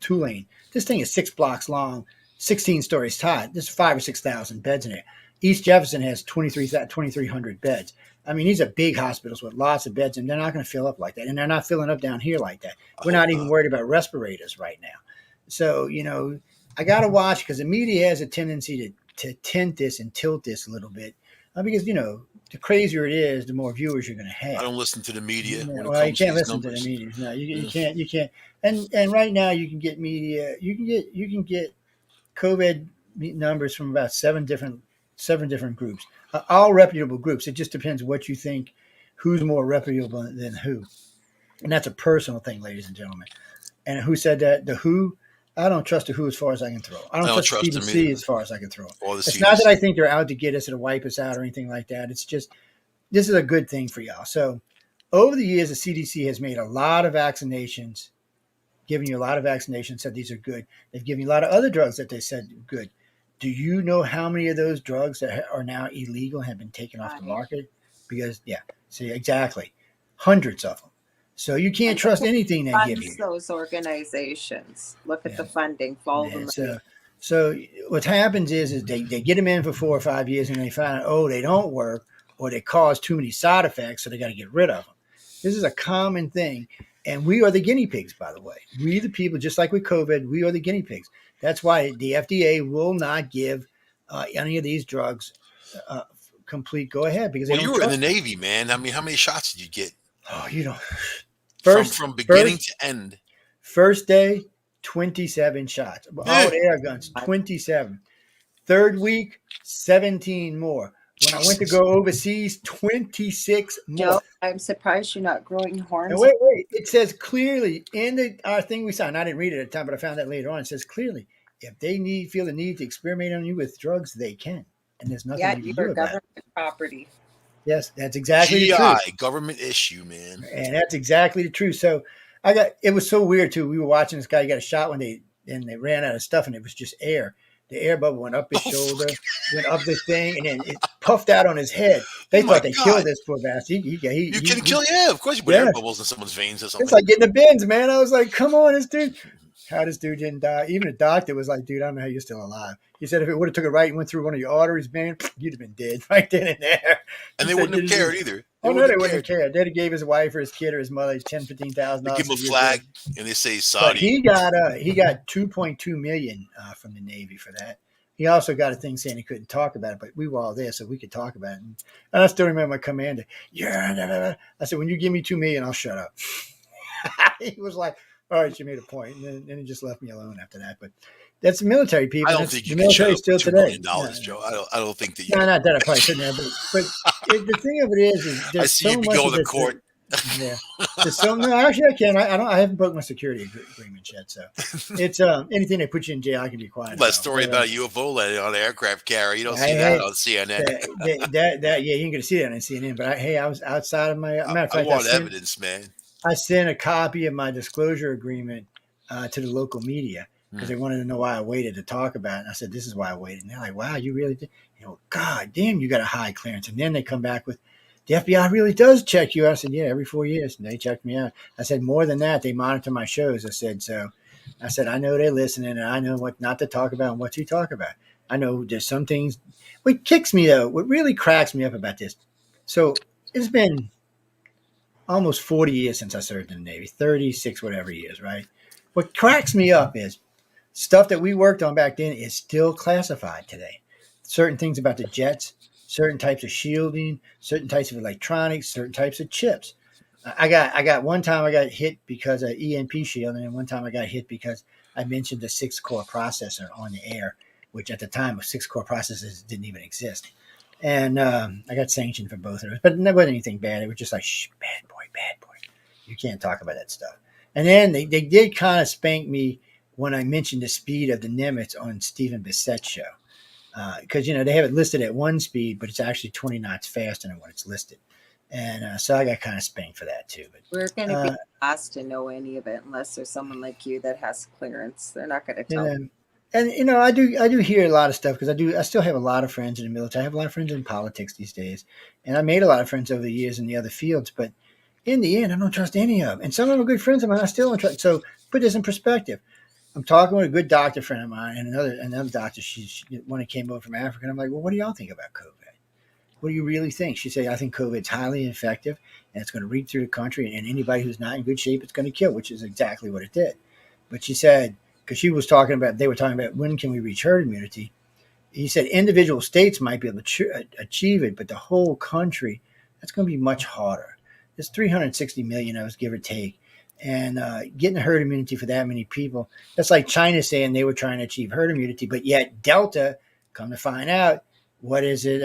Tulane. This thing is 6 blocks long, 16 stories high. There's 5,000 or 6,000 beds in there. East Jefferson has 2,300 beds. I mean, these are big hospitals with lots of beds, and they're not going to fill up like that. And they're not filling up down here like that. We're not even worried about respirators right now. So, I got to watch because the media has a tendency to tint this and tilt this a little bit because, the crazier it is, the more viewers you're going to have. I don't listen to the media. Well, you can't listen to the media. No, you can't. And right now you can get media. You can get COVID numbers from about seven different groups, all reputable groups. It just depends what you think, who's more reputable than who. And that's a personal thing, ladies and gentlemen. And who said that? The WHO? I don't trust the WHO as far as I can throw. I don't trust the CDC as far as I can throw. It's not that I think they're out to get us or to wipe us out or anything like that. It's just, this is a good thing for y'all. So over the years, the CDC has made a lot of vaccinations given you a lot of vaccinations, said these are good. They've given you a lot of other drugs that they said good. Do you know how many of those drugs that are now illegal have been taken off the market? Because, see, exactly. Hundreds of them. So you can't trust anything they give you. Those organizations. Look at the funding. Follow the money. So what happens is they get them in for 4 or 5 years and they find out, they don't work or they cause too many side effects, so they got to get rid of them. This is a common thing. And we are the guinea pigs, by the way. We, the people, just like with COVID, we are the guinea pigs. That's why the FDA will not give any of these drugs complete go ahead because you were in the Navy, man. I mean, how many shots did you get? Oh, you know, from beginning to end. First day, 27 shots. All air guns, 27. Third week, 17 more. When I went to go overseas, 26 more. Joe, I'm surprised you're not growing horns. And wait. It says clearly in our thing we signed. I didn't read it at the time, but I found that later on. It says clearly, if they feel the need to experiment on you with drugs, they can. And there's nothing you can do about government property. Yes, that's exactly GI, the truth. Government issue, man. And that's exactly the truth. So it was so weird too. We were watching this guy get a shot when they ran out of stuff and it was just air. The air bubble went up his shoulder, went up the thing, and then it puffed out on his head. They thought they killed this poor bastard. You can kill, of course you put air bubbles in someone's veins or something. It's like getting the bins, man. I was like, come on, this dude. How this dude didn't die. Even the doctor was like, dude, I don't know how you're still alive. He said if it would have took it right and went through one of your arteries, man, you'd have been dead right then and there. And they wouldn't have cared either. They wouldn't have cared. They'd have gave his wife or his kid or his mother $10,000-$15,000. They give him a flag and they say Saudi. But he got $2.2 million from the Navy for that. He also got a thing saying he couldn't talk about it, but we were all there, so we could talk about it. And I still remember my commander. I said, when you give me $2 million, I'll shut up. He was like, all right, you made a point. And then he just left me alone after that. But that's the military people. I don't think you can shut up $2 million, Joe. I don't think that you can. No, not that I probably couldn't have. But the thing of it is I see you go to court. Yeah. No, actually I can. I haven't broken my security agreement yet. So it's anything that puts you in jail, I can be quiet. That story about a UFO landing on an aircraft carrier. You don't see that on CNN. You ain't gonna see that on CNN. But I was outside of my matter of fact, I want evidence, man. I sent a copy of my disclosure agreement to the local media because they wanted to know why I waited to talk about it. And I said, this is why I waited. And they're like, wow, you really did? God damn, you got a high clearance. And then they come back with, the FBI really does check you. I said, yeah, every 4 years. And they checked me out. I said, more than that, they monitor my shows. I said, I know they're listening and I know what not to talk about and what to talk about. I know there's some things. What kicks me, though, what really cracks me up about this. So it's been almost 40 years since I served in the Navy, 36, whatever years, right? What cracks me up is stuff that we worked on back then is still classified today. Certain things about the jets, certain types of shielding, certain types of electronics, certain types of chips. I got one time I got hit because of EMP shielding, and one time I got hit because I mentioned the 6-core processor on the air, which at the time 6-core processors didn't even exist. And I got sanctioned for both of those, but it wasn't anything bad. It was just like, shh, bad boy. You can't talk about that stuff. And then they did kind of spank me when I mentioned the speed of the Nimitz on Stephen Bissett's show. Because, they have it listed at 1 speed, but it's actually 20 knots faster than what it's listed. And so I got kind of spanked for that too. But we're going to be asked to know any of it unless there's someone like you that has clearance. They're not going to tell me. And I do hear a lot of stuff because I still have a lot of friends in the military. I have a lot of friends in politics these days, and I made a lot of friends over the years in the other fields. But in the end, I don't trust any of them. And some of them are good friends of mine. I still don't trust. So put this in perspective. I'm talking with a good doctor friend of mine and another doctor. She when it came over from Africa, and I'm like, well, what do y'all think about COVID? What do you really think? She said, I think COVID's highly effective and it's going to read through the country, and anybody who's not in good shape, it's going to kill, which is exactly what it did. But she said, because they were talking about when can we reach herd immunity? He said individual states might be able to achieve it, but the whole country, that's going to be much harder. There's 360 million of us, give or take. And getting herd immunity for that many people, that's like China saying they were trying to achieve herd immunity, but yet Delta, come to find out, what is it?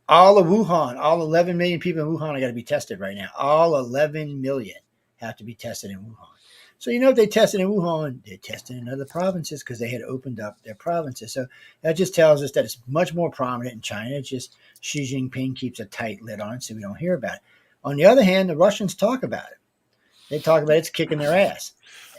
All of Wuhan, all 11 million people in Wuhan are got to be tested right now. All 11 million have to be tested in Wuhan. So, if they tested in Wuhan, they tested in other provinces because they had opened up their provinces. So that just tells us that it's much more prominent in China. It's just Xi Jinping keeps a tight lid on it so we don't hear about it. On the other hand, the Russians talk about it. They talk about it's kicking their ass.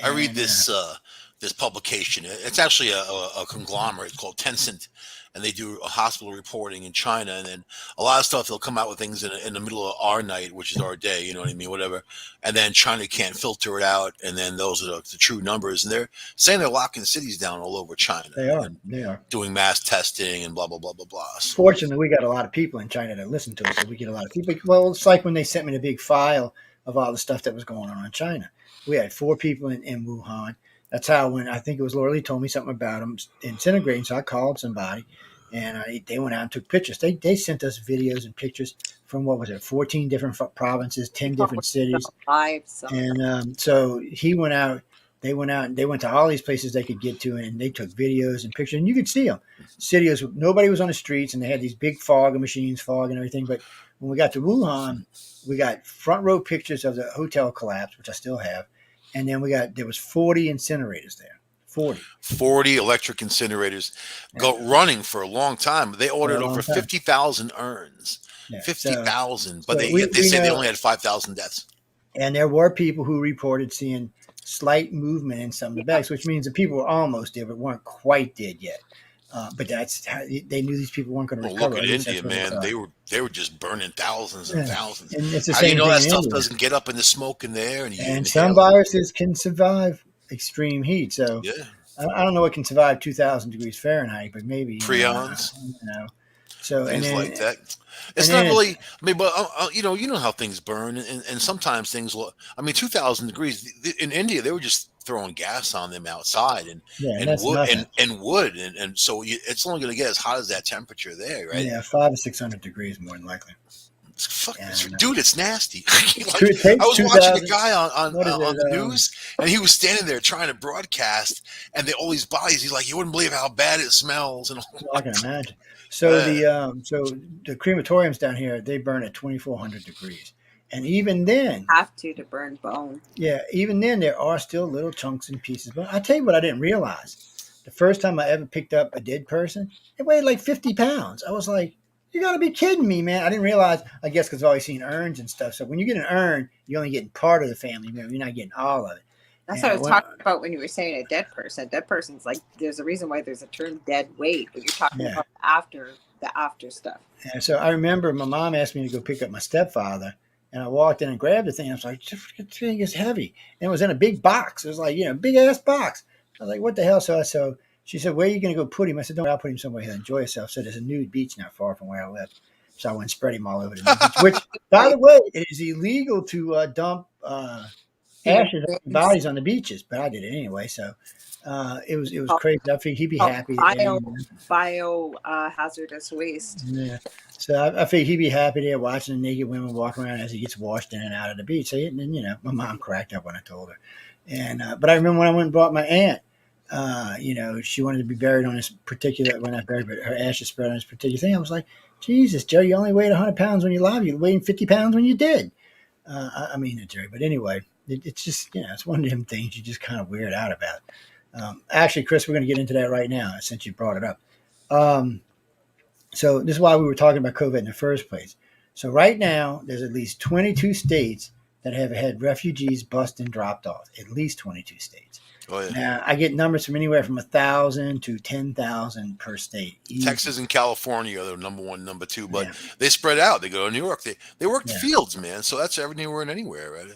I read And this publication. It's actually a conglomerate. It's called Tencent, and they do a hospital reporting in China. And then a lot of stuff they'll come out with things in the middle of our night, which is our day. You know what I mean? Whatever. And then China can't filter it out. And then those are the true numbers. And they're saying they're locking cities down all over China. they are. And They are doing mass testing and blah blah blah blah blah. So, fortunately, we got a lot of people in China that listen to us, so we get a lot of people. Well, it's like when they sent me the big file of all the stuff that was going on in China. We had 4 people in Wuhan. That's how when I think it was Laura Lee told me something about them disintegrating. So I called somebody, and they went out and took pictures. They sent us videos and pictures from what was it, 14 different provinces, 10 different cities, and so he went out. They went out and they went to all these places they could get to, and they took videos and pictures, and you could see them. Cities, nobody was on the streets, and they had these big fog machines, fog and everything. But when we got to Wuhan, we got front row pictures of the hotel collapse, which I still have, and then there was 40 incinerators there. 40 electric incinerators go running for a long time. They ordered over 50,000 urns. Yeah. 50,000, but they say they only had 5,000 deaths. And there were people who reported seeing slight movement in some of the bags, which means that people were almost dead, but weren't quite dead yet. But that's how they knew these people weren't going to recover. Look at India, man. They were just burning thousands and thousands. And it's the how same do you know that thing stuff doesn't get up in the smoke in there? And some viruses can survive extreme heat. So I don't know what can survive 2,000 degrees Fahrenheit, but maybe prions. So things like that. It's not really. I mean, but you know how things burn, and sometimes things. I mean, 2,000 degrees in India, they were just throwing gas on them outside, and wood, and so it's only going to get as hot as that temperature there, right? Yeah, 500 to 600 degrees more than likely. Dude, it's nasty. I was watching a guy on the news, and he was standing there trying to broadcast, and all these bodies. He's like, you wouldn't believe how bad it smells, and all. I can imagine. So the crematoriums down here, they burn at 2,400 degrees, and even then have to burn bone. Yeah, even then there are still little chunks and pieces. But I tell you what, I didn't realize. The first time I ever picked up a dead person, it weighed like 50 pounds. I was like, you got to be kidding me, man. I didn't realize, I guess because I've always seen urns and stuff. So when you get an urn, you're only getting part of the family member. You're not getting all of it. That's what I was talking about when you were saying a dead person. A dead person's like, there's a reason why there's a term dead weight, but you're talking about the after stuff. Yeah, so I remember my mom asked me to go pick up my stepfather, and I walked in and grabbed the thing. I was like, this thing is heavy. And it was in a big box. It was like, big ass box. I was like, what the hell? So she said, where are you going to go put him? I said, don't, I'll put him somewhere he'll enjoy himself. So there's a nude beach not far from where I live. So I went and spread him all over the beach, which, by the way, it is illegal to dump ashes of bodies on the beaches, but I did it anyway. So it was crazy. I figured he'd be happy. Hazardous waste. Yeah. So I figured he'd be happy there watching the naked women walk around as he gets washed in and out of the beach. So, and then, my mom cracked up when I told her. And but I remember when I went and brought my aunt. She wanted to be buried on this particular, well, not buried, but her ashes spread on this particular thing. I was like, Jesus, Joe, you only weighed 100 pounds when you're alive. You're weighing 50 pounds when you're dead. I mean, Jerry, but anyway, it's just, it's one of them things you just kind of weird out about. Actually, Chris, we're going to get into that right now since you brought it up. So this is why we were talking about COVID in the first place. So right now, there's at least 22 states that have had refugees bust and dropped off. At least 22 states. Oh, yeah. Now, I get numbers from anywhere from 1,000 to 10,000 per state. Easy. Texas and California are the number one, number two, but they spread out. They go to New York. They work the fields, man. So that's anywhere and anywhere, right?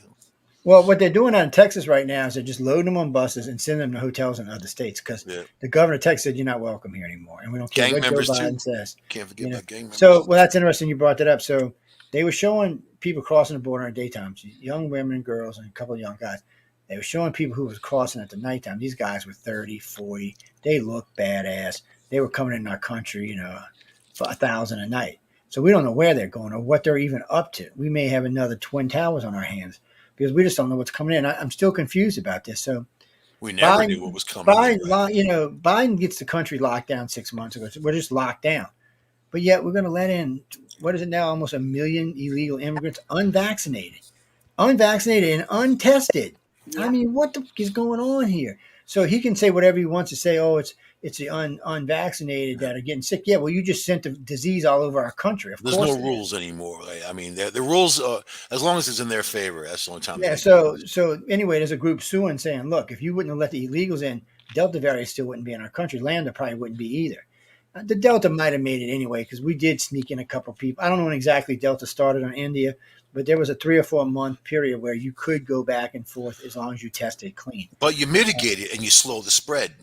Well, what they're doing out in Texas right now is they're just loading them on buses and sending them to hotels in other states because the governor of Texas said you're not welcome here anymore, and we don't care what Joe Biden says. Can't forget about gang members. So, well, that's interesting you brought that up. So they were showing people crossing the border at daytime, young women and girls and a couple of young guys. They were showing people who was crossing at the nighttime. These guys were 30, 40. They looked badass. They were coming in our country, for 1,000 a night. So we don't know where they're going or what they're even up to. We may have another Twin Towers on our hands because we just don't know what's coming in. I'm still confused about this. So we never knew what was coming. Biden gets the country locked down 6 months ago. So we're just locked down. But yet we're going to let in, what is it now, almost 1 million illegal immigrants, unvaccinated and untested. Yeah. I mean, what the fuck is going on here? So he can say whatever he wants to say. Oh, it's the unvaccinated that are getting sick. Yeah, well, you just sent the disease all over our country. Of There's course, no rules anymore. I mean, the rules, as long as it's in their favor, that's the only time they yeah. make rules. So anyway, there's a group suing saying, look, if you wouldn't have let the illegals in, Delta variant still wouldn't be in our country. Lambda probably wouldn't be either. The Delta might have made it anyway because we did sneak in a couple of people. I don't know when exactly Delta started on India, but there was a 3 or 4 month period where you could go back and forth as long as you tested clean. But you mitigate it and you slow the spread,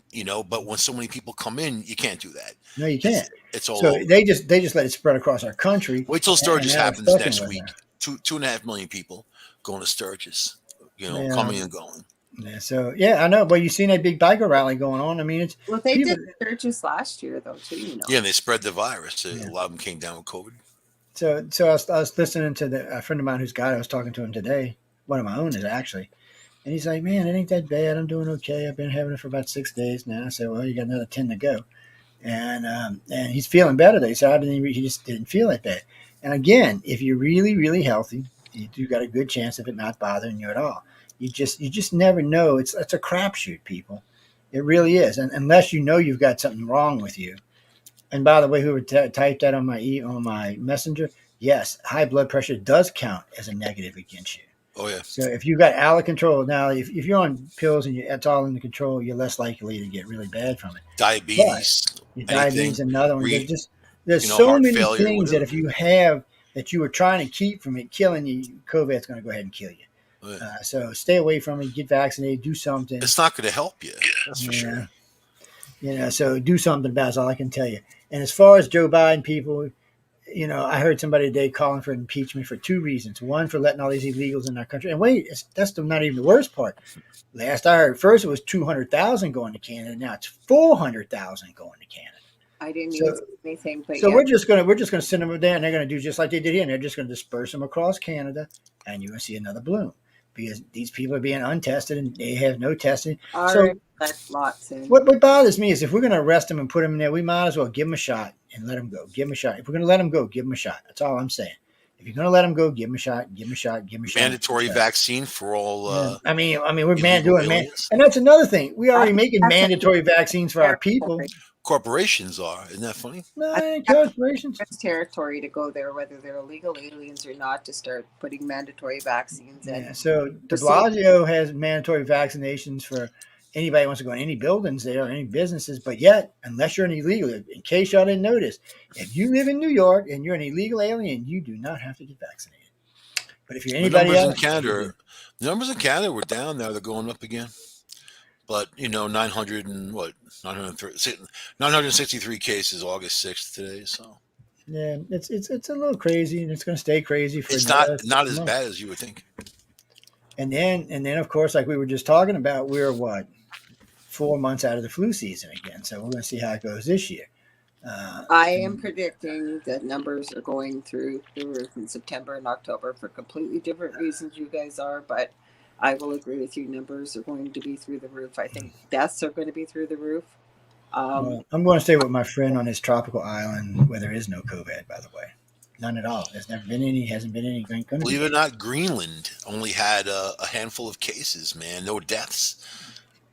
But when so many people come in, you can't do that. No, you can't. It's all So over. they just let it spread across our country. Wait till Sturgis and now we're happens stuck in next with week. that. 2.5 million people going to Sturgis, Yeah. coming and going. Yeah, so yeah, I know. But you seen that big biker rally going on? I mean, it's Well, they people. did Sturgis last year, though, too. Yeah, and they spread the virus. Yeah. A lot of them came down with COVID. So I was listening to a friend of mine who's got it. I was talking to him today. One of my own is actually, and he's like, "Man, it ain't that bad. I'm doing okay. I've been having it for about 6 days now." I said, "Well, you got another 10 to go," and he's feeling better. He said, he just didn't feel that bad." And again, if you're really really healthy, you got a good chance of it not bothering you at all. You just never know. It's a crapshoot, people. It really is, and unless you know you've got something wrong with you. And by the way, whoever typed that on my messenger, yes, high blood pressure does count as a negative against you. Oh yeah. So if you got out of control now, if you're on pills and it's all under control, you're less likely to get really bad from it. Diabetes, Your diabetes, another one. There's so heart many failure, things that if you have that you were trying to keep from it killing you, COVID's going to go ahead and kill you. Oh, yeah. So stay away from it. Get vaccinated. Do something. It's not going to help you. That's for sure. So do something about it. That's all I can tell you. And as far as Joe Biden, people, I heard somebody today calling for impeachment for 2 reasons. One, for letting all these illegals in our country. And wait, that's not even the worst part. Last I heard, first it was 200,000 going to Canada. Now it's 400,000 going to Canada. I didn't even say anything. But so we're just gonna send them there, and they're gonna do just like they did here. And they're just gonna disperse them across Canada, and you're gonna see another bloom because these people are being untested and they have no testing. That's lots. What bothers me is if we're going to arrest them and put them in there, we might as well give them a shot and let them go. Give them a shot. If we're going to let them go, give them a shot. That's all I'm saying. If you're going to let them go, give them a shot. Give them a shot. Give them a shot. Mandatory vaccine for all. Yeah. I mean, we're doing and that's another thing. We already making mandatory vaccines for our people. Corporations are. Isn't that funny? No, corporations. It's territory to go there, whether they're illegal aliens or not, to start putting mandatory vaccines in. Yeah, so de Blasio has mandatory vaccinations for anybody who wants to go in any buildings there or any businesses. But yet, unless you're an illegal, in case y'all didn't notice, if you live in New York and you're an illegal alien, you do not have to get vaccinated. But if you're anybody else, the numbers in Canada were down. Now they're going up again. But 963 cases August 6th today. So yeah, it's a little crazy, and it's going to stay crazy for. It's not as bad as you would think. And then of course, like we were just talking about, we're 4 months out of the flu season again. So we're going to see how it goes this year. I am predicting that numbers are going through the roof in September and October for completely different reasons you guys are, but I will agree with you. Numbers are going to be through the roof. I think deaths are going to be through the roof. I'm going to stay with my friend on his tropical island where there is no COVID, by the way. None at all. There's never been any, hasn't been any. Believe it or not, Greenland only had a handful of cases, man. No deaths.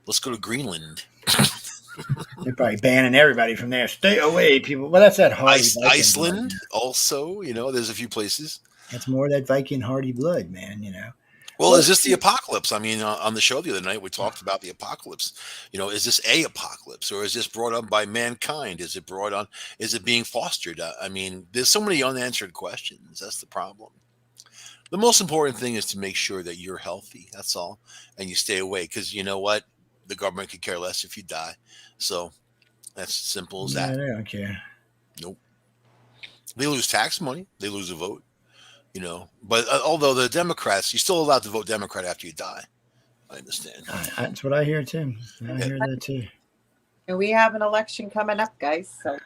Let's go to Greenland. They're probably banning everybody from there. Stay away, people. Well, that's that hardy Iceland blood, also, there's a few places. It's more that Viking hardy blood, man, Well, is this the apocalypse? I mean, on the show the other night, we talked about the apocalypse. Is this a apocalypse, or is this brought on by mankind? Is it brought on? Is it being fostered? I mean, there's so many unanswered questions. That's the problem. The most important thing is to make sure that you're healthy. That's all. And you stay away because you know what? The government could care less if you die. So that's as simple as that. They don't care. Nope. They lose tax money. They lose a vote. But although the Democrats, you're still allowed to vote Democrat after you die. I understand. That's what I hear too. I hear that too. And we have an election coming up, guys. So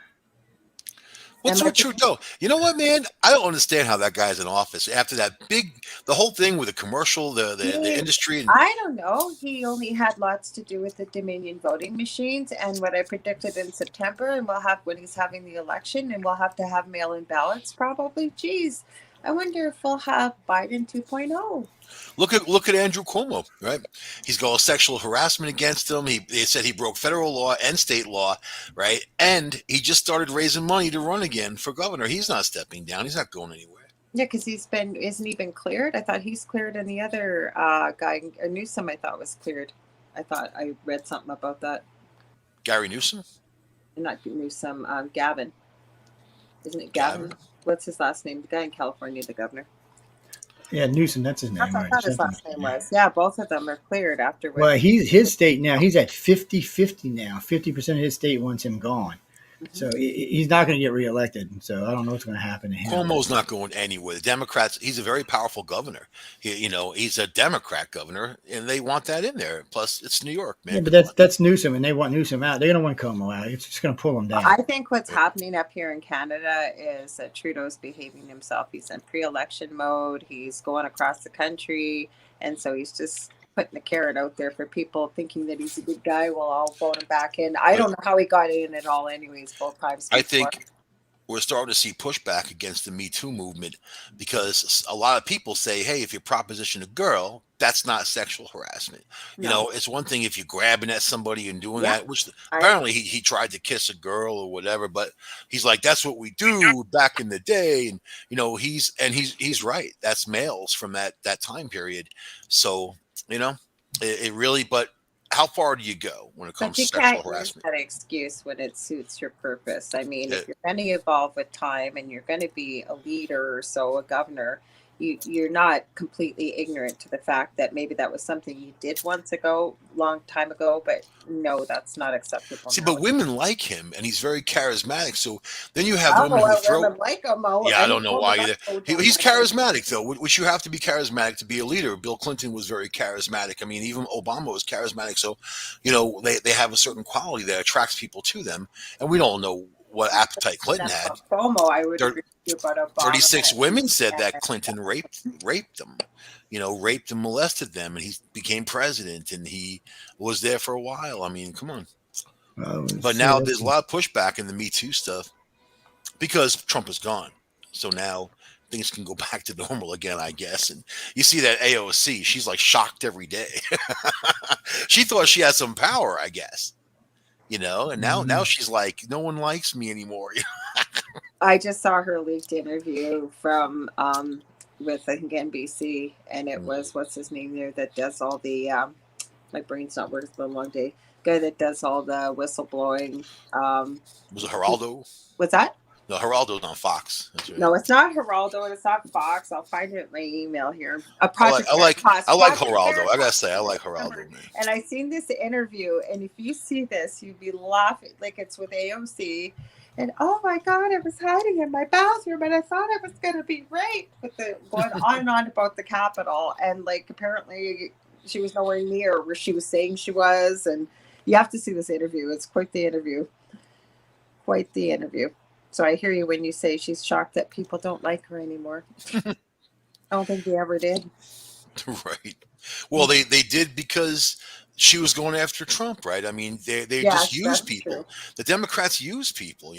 what's with Trudeau? You know what, man? I don't understand how that guy's in office after the whole thing with the commercial, the industry. I don't know. He only had lots to do with the Dominion voting machines and what I predicted in September, and we'll have when he's having the election, and we'll have to have mail-in ballots probably. Geez, I wonder if we'll have Biden 2.0. Look at Andrew Cuomo, right? He's got sexual harassment against him. They said he broke federal law and state law, right? And he just started raising money to run again for governor. He's not stepping down. He's not going anywhere. Yeah, because isn't he been cleared? I thought he's cleared, and the other guy, Newsom, I thought was cleared. I thought I read something about that. Gary Newsom? Not Newsom, Gavin. Isn't it Gavin? What's his last name? The guy in California, the governor. Yeah, Newsom, that's his name. That's what I thought his last name was. Yeah, both of them are cleared afterwards. Well, his state now, he's at 50-50 now. 50% of his state wants him gone. So he's not going to get reelected. So I don't know what's going to happen to him. Cuomo's not going anywhere. The Democrats, he's a very powerful governor. He's a Democrat governor, and they want that in there. Plus, it's New York, man. Yeah, but that's Newsom, and they want Newsom out. They're going to want Cuomo out. It's just going to pull him down. I think what's happening up here in Canada is that Trudeau's behaving himself. He's in pre-election mode. He's going across the country, and so he's just putting the carrot out there for people, thinking that he's a good guy. We'll all vote him back in. I don't know how he got in at all anyways, both times before. I think we're starting to see pushback against the Me Too movement because a lot of people say, hey, if you proposition a girl, that's not sexual harassment. No. It's one thing if you're grabbing at somebody and doing that, which apparently he tried to kiss a girl or whatever, but he's like, that's what we do back in the day. And, he's right. That's males from that time period. So, it really, but how far do you go when it comes to sexual harassment? That excuse when it suits your purpose. I mean, if you're going to evolve with time and you're going to be a leader or so, a governor, you're not completely ignorant to the fact that maybe that was something you did once ago, long time ago, but no, that's not acceptable. See, but women like him, and he's very charismatic. So then you have women who throw. Women like him. Yeah, I don't know why either. He's charismatic, though, which you have to be charismatic to be a leader. Bill Clinton was very charismatic. I mean, even Obama was charismatic. So, they have a certain quality that attracts people to them, and we don't know what appetite Clinton had. Cuomo, I would agree with you about Obama. 36 women said that Clinton raped them, raped and molested them, and he became president, and he was there for a while. I mean, come on. But now there's a lot of pushback in the Me Too stuff because Trump is gone. So now things can go back to normal again, I guess. And you see that AOC, she's like shocked every day. She thought she had some power, I guess. And now she's like, no one likes me anymore. I just saw her leaked interview from with I think NBC, and it was what's his name there that does all the my brain's not working. It's been a long day. Guy that does all the whistleblowing. Was it Geraldo? What's that? No, Geraldo's on Fox. Right. No, it's not Geraldo, and it's not Fox. I'll find it in my email here. I like Geraldo. I gotta say, I like Geraldo, man. And I seen this interview, and if you see this, you'd be laughing. Like it's with AOC, and oh my God, I was hiding in my bathroom, and I thought I was gonna be raped. With the going on and on about the Capitol, and like apparently she was nowhere near where she was saying she was, and you have to see this interview. It's quite the interview. Quite the interview. So I hear you when you say she's shocked that people don't like her anymore. I don't think they ever did. Right. Well, they did because she was going after Trump, right? I mean, they just use people. True. The Democrats use people,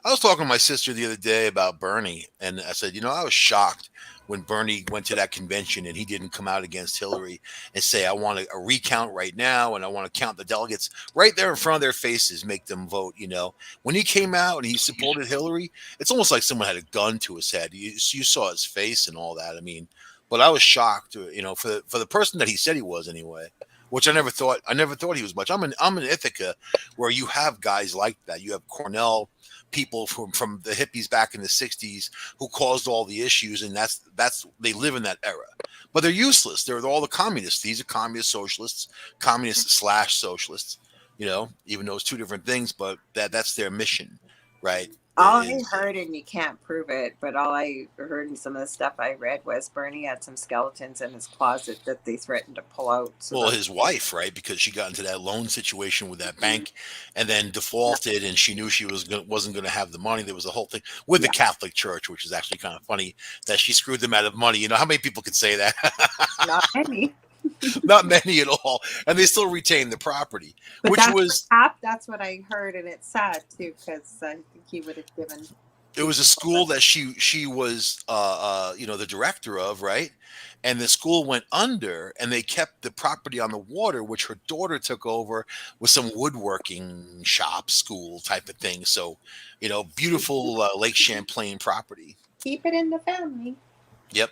I was talking to my sister the other day about Bernie, and I said, I was shocked when Bernie went to that convention and he didn't come out against Hillary and say, I want a recount right now, and I want to count the delegates right there in front of their faces, make them vote. When he came out and he supported Hillary, it's almost like someone had a gun to his head. You saw his face and all that. I mean, but I was shocked, for the person that he said he was anyway, which I never thought he was much. I'm in Ithaca where you have guys like that. You have Cornell people from the hippies back in the 60s who caused all the issues, and that's they live in that era. But they're useless. They're all the communists. These are communist socialists, communist/socialists, even though it's two different things, but that's their mission, right? All I heard, and you can't prove it, but all I heard in some of the stuff I read was Bernie had some skeletons in his closet that they threatened to pull out. So his wife, right? Because she got into that loan situation with that bank and then defaulted, and she knew she wasn't going to have the money. There was a whole thing with the Catholic Church, which is actually kind of funny that she screwed them out of money. How many people could say that? Not many. Not many at all, and they still retain the property, but that's what I heard, and it's sad too because I think he would have given It was a school that she was the director of, right? And the school went under, and they kept the property on the water, which her daughter took over with some woodworking shop school type of thing. So, beautiful Lake Champlain property. Keep it in the family. Yep.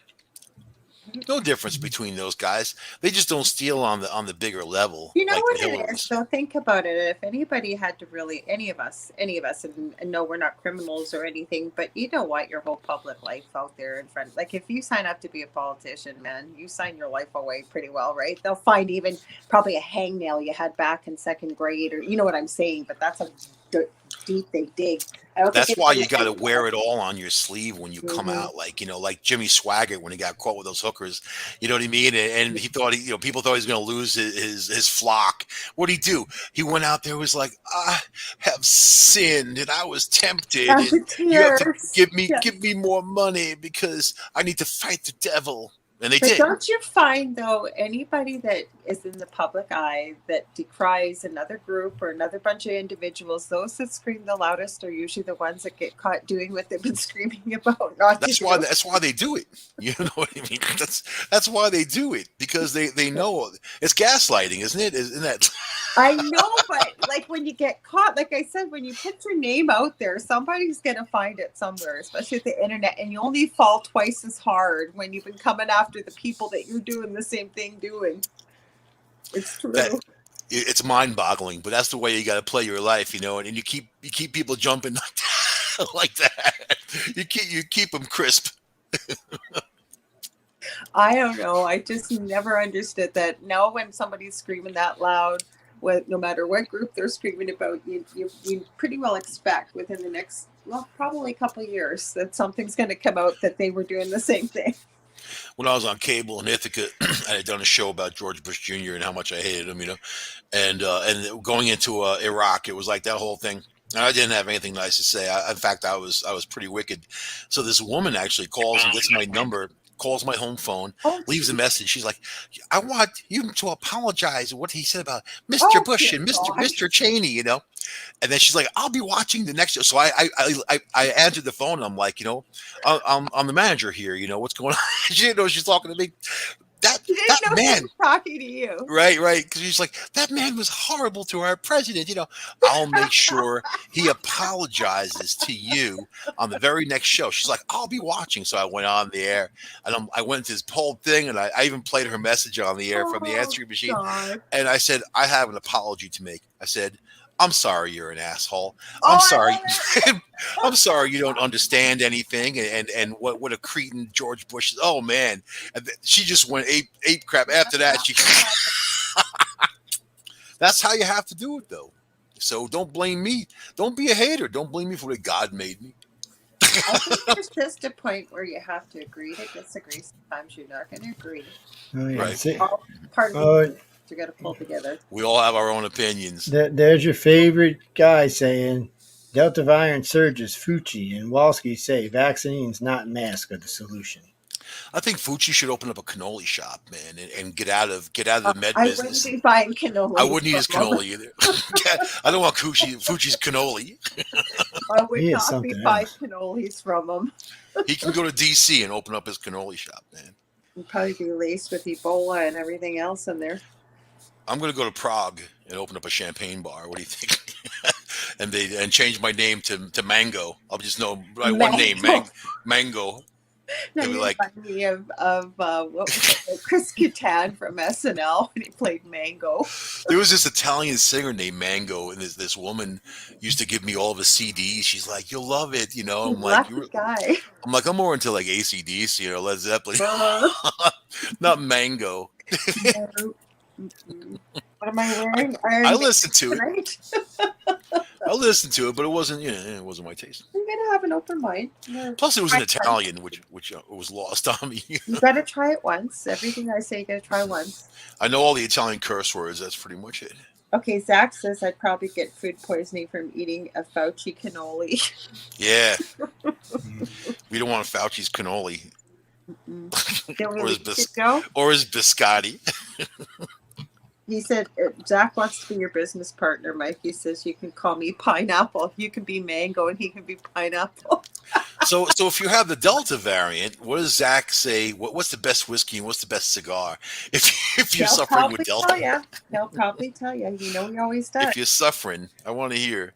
No difference between those guys. They just don't steal on the bigger level. You know like what the it is? Hillarys. So think about it. If anybody had to really, any of us, and no, we're not criminals or anything, but you know what? Your whole public life out there in front. Like if you sign up to be a politician, man, you sign your life away pretty well, right? They'll find even probably a hangnail you had back in second grade, or you know what I'm saying. But that's how deep they dig. That's why you got to wear it all on your sleeve when you come out, like Jimmy Swaggart when he got caught with those hookers. You know what I mean? And he thought people thought he was going to lose his flock. What did he do? He went out there, was like, I have sinned and I was tempted, and you have to give me more money because I need to fight the devil. And they did. Don't you find, though, anybody that is in the public eye that decries another group or another bunch of individuals, those that scream the loudest are usually the ones that get caught doing what they've been screaming about. That's why they do it. You know what I mean? That's why they do it, because they know it's gaslighting, isn't it? Isn't that? I know, but like when you get caught, like I said, when you put your name out there, somebody's going to find it somewhere, especially the internet, and you only fall twice as hard when you've been coming after the people that you're doing the same thing doing. It's true. It's mind-boggling, but that's the way you got to play your life, and you keep people jumping like that. You keep them crisp. I don't know. I just never understood that. Now, when somebody's screaming that loud, no matter what group they're screaming about, you pretty well expect within the next, probably a couple of years that something's going to come out that they were doing the same thing. When I was on cable in Ithaca, I had done a show about George Bush Jr. and how much I hated him, and going into Iraq, it was like that whole thing. And I didn't have anything nice to say. In fact, I was pretty wicked. So this woman actually calls and gets my number, calls my home phone, leaves a message. She's like, I want you to apologize for what he said about Mr. Bush and Mr. Cheney, And then she's like, I'll be watching the next show. So I answered the phone, and I'm like, I'm the manager here. What's going on? She didn't know she's talking to me. That man talking to you, right? Because she's like, that man was horrible to our president. I'll make sure he apologizes to you on the very next show. She's like, I'll be watching. So I went on the air, and I went to this whole thing, and I even played her message on the air from the answering machine. God. And I said, I have an apology to make. I said, I'm sorry you're an asshole. I'm sorry. I'm sorry you don't understand anything, and what a cretin George Bush is. Oh man. And she just went ape crap. After that, she that's how you have to do it, though. So don't blame me. Don't be a hater. Don't blame me for what God made me. I think there's just a point where you have to agree to disagree. Sometimes you're not going to agree. Oh, yeah. Right. Part of you got to pull together. We all have our own opinions. There's your favorite guy saying, Delta variant surges, Fauci and Walski say vaccines, not masks, are the solution. I think Fauci should open up a cannoli shop, man, and get out of the med business. I wouldn't be buying cannoli. I wouldn't eat his cannoli either. I don't want Fauci's cannoli. I would not be buying cannolis from him. He can go to D.C. and open up his cannoli shop, man. It'd probably be laced with Ebola and everything else in there. I'm going to go to Prague and open up a champagne bar. What do you think? and change my name to Mango. I'll just know one name, Mango. Now you remind me of what was it, Chris Kattan from SNL when he played Mango. There was this Italian singer named Mango, and this woman used to give me all of his CDs. She's like, "You'll love it," I'm like, guy. I'm like, I'm more into like AC/DC, Led Zeppelin, not Mango. What am I wearing? I listened to it. I listened to it, but it wasn't. It wasn't my taste. I'm gonna have an open mind. Plus, it was in Italian, which was lost on me. You gotta try it once. Everything I say, you gotta try once. I know all the Italian curse words. That's pretty much it. Okay, Zach says I'd probably get food poisoning from eating a Fauci cannoli. Yeah, we don't want Fauci's cannoli. Or his biscotti. He said, Zach wants to be your business partner, Mike. He says, you can call me Pineapple. You can be Mango and he can be Pineapple. So if you have the Delta variant, what does Zach say? What's the best whiskey and what's the best cigar? If you're He'll suffering with probably tell Delta, you. He'll probably tell you. You know, he always does. if you're suffering, I want to hear.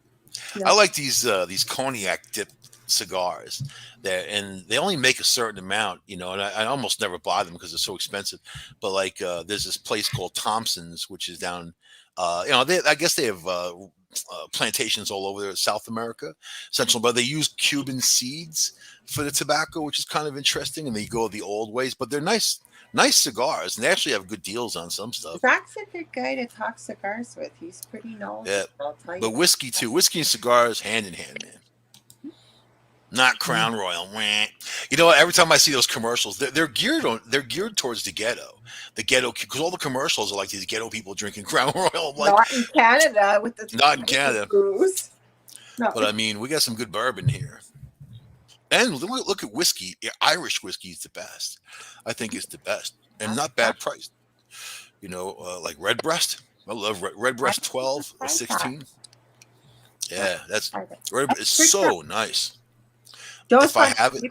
Yeah. I like these cognac dip cigars there, and they only make a certain amount, and I almost never buy them because they're so expensive. But like, there's this place called Thompson's, which is down, I guess they have plantations all over South America, Central, but they use Cuban seeds for the tobacco, which is kind of interesting, and they go the old ways, but they're nice cigars, and they actually have good deals on some stuff. Zach's a good guy to talk cigars with. He's pretty knowledgeable. Yeah, I'll tell you but whiskey too. Whiskey and cigars hand in hand, man. Not Crown Royal. Every time I see those commercials, they're geared towards the ghetto, because all the commercials are like these ghetto people drinking Crown Royal. Like, not in Canada with the not in Canada. booze. No. But I mean, we got some good bourbon here. And look at whiskey. Irish whiskey is the best. I think it's the best, and not bad priced. Like Redbreast. I love Redbreast 12 or 16. Yeah, that's Redbreast is so nice. If I have it,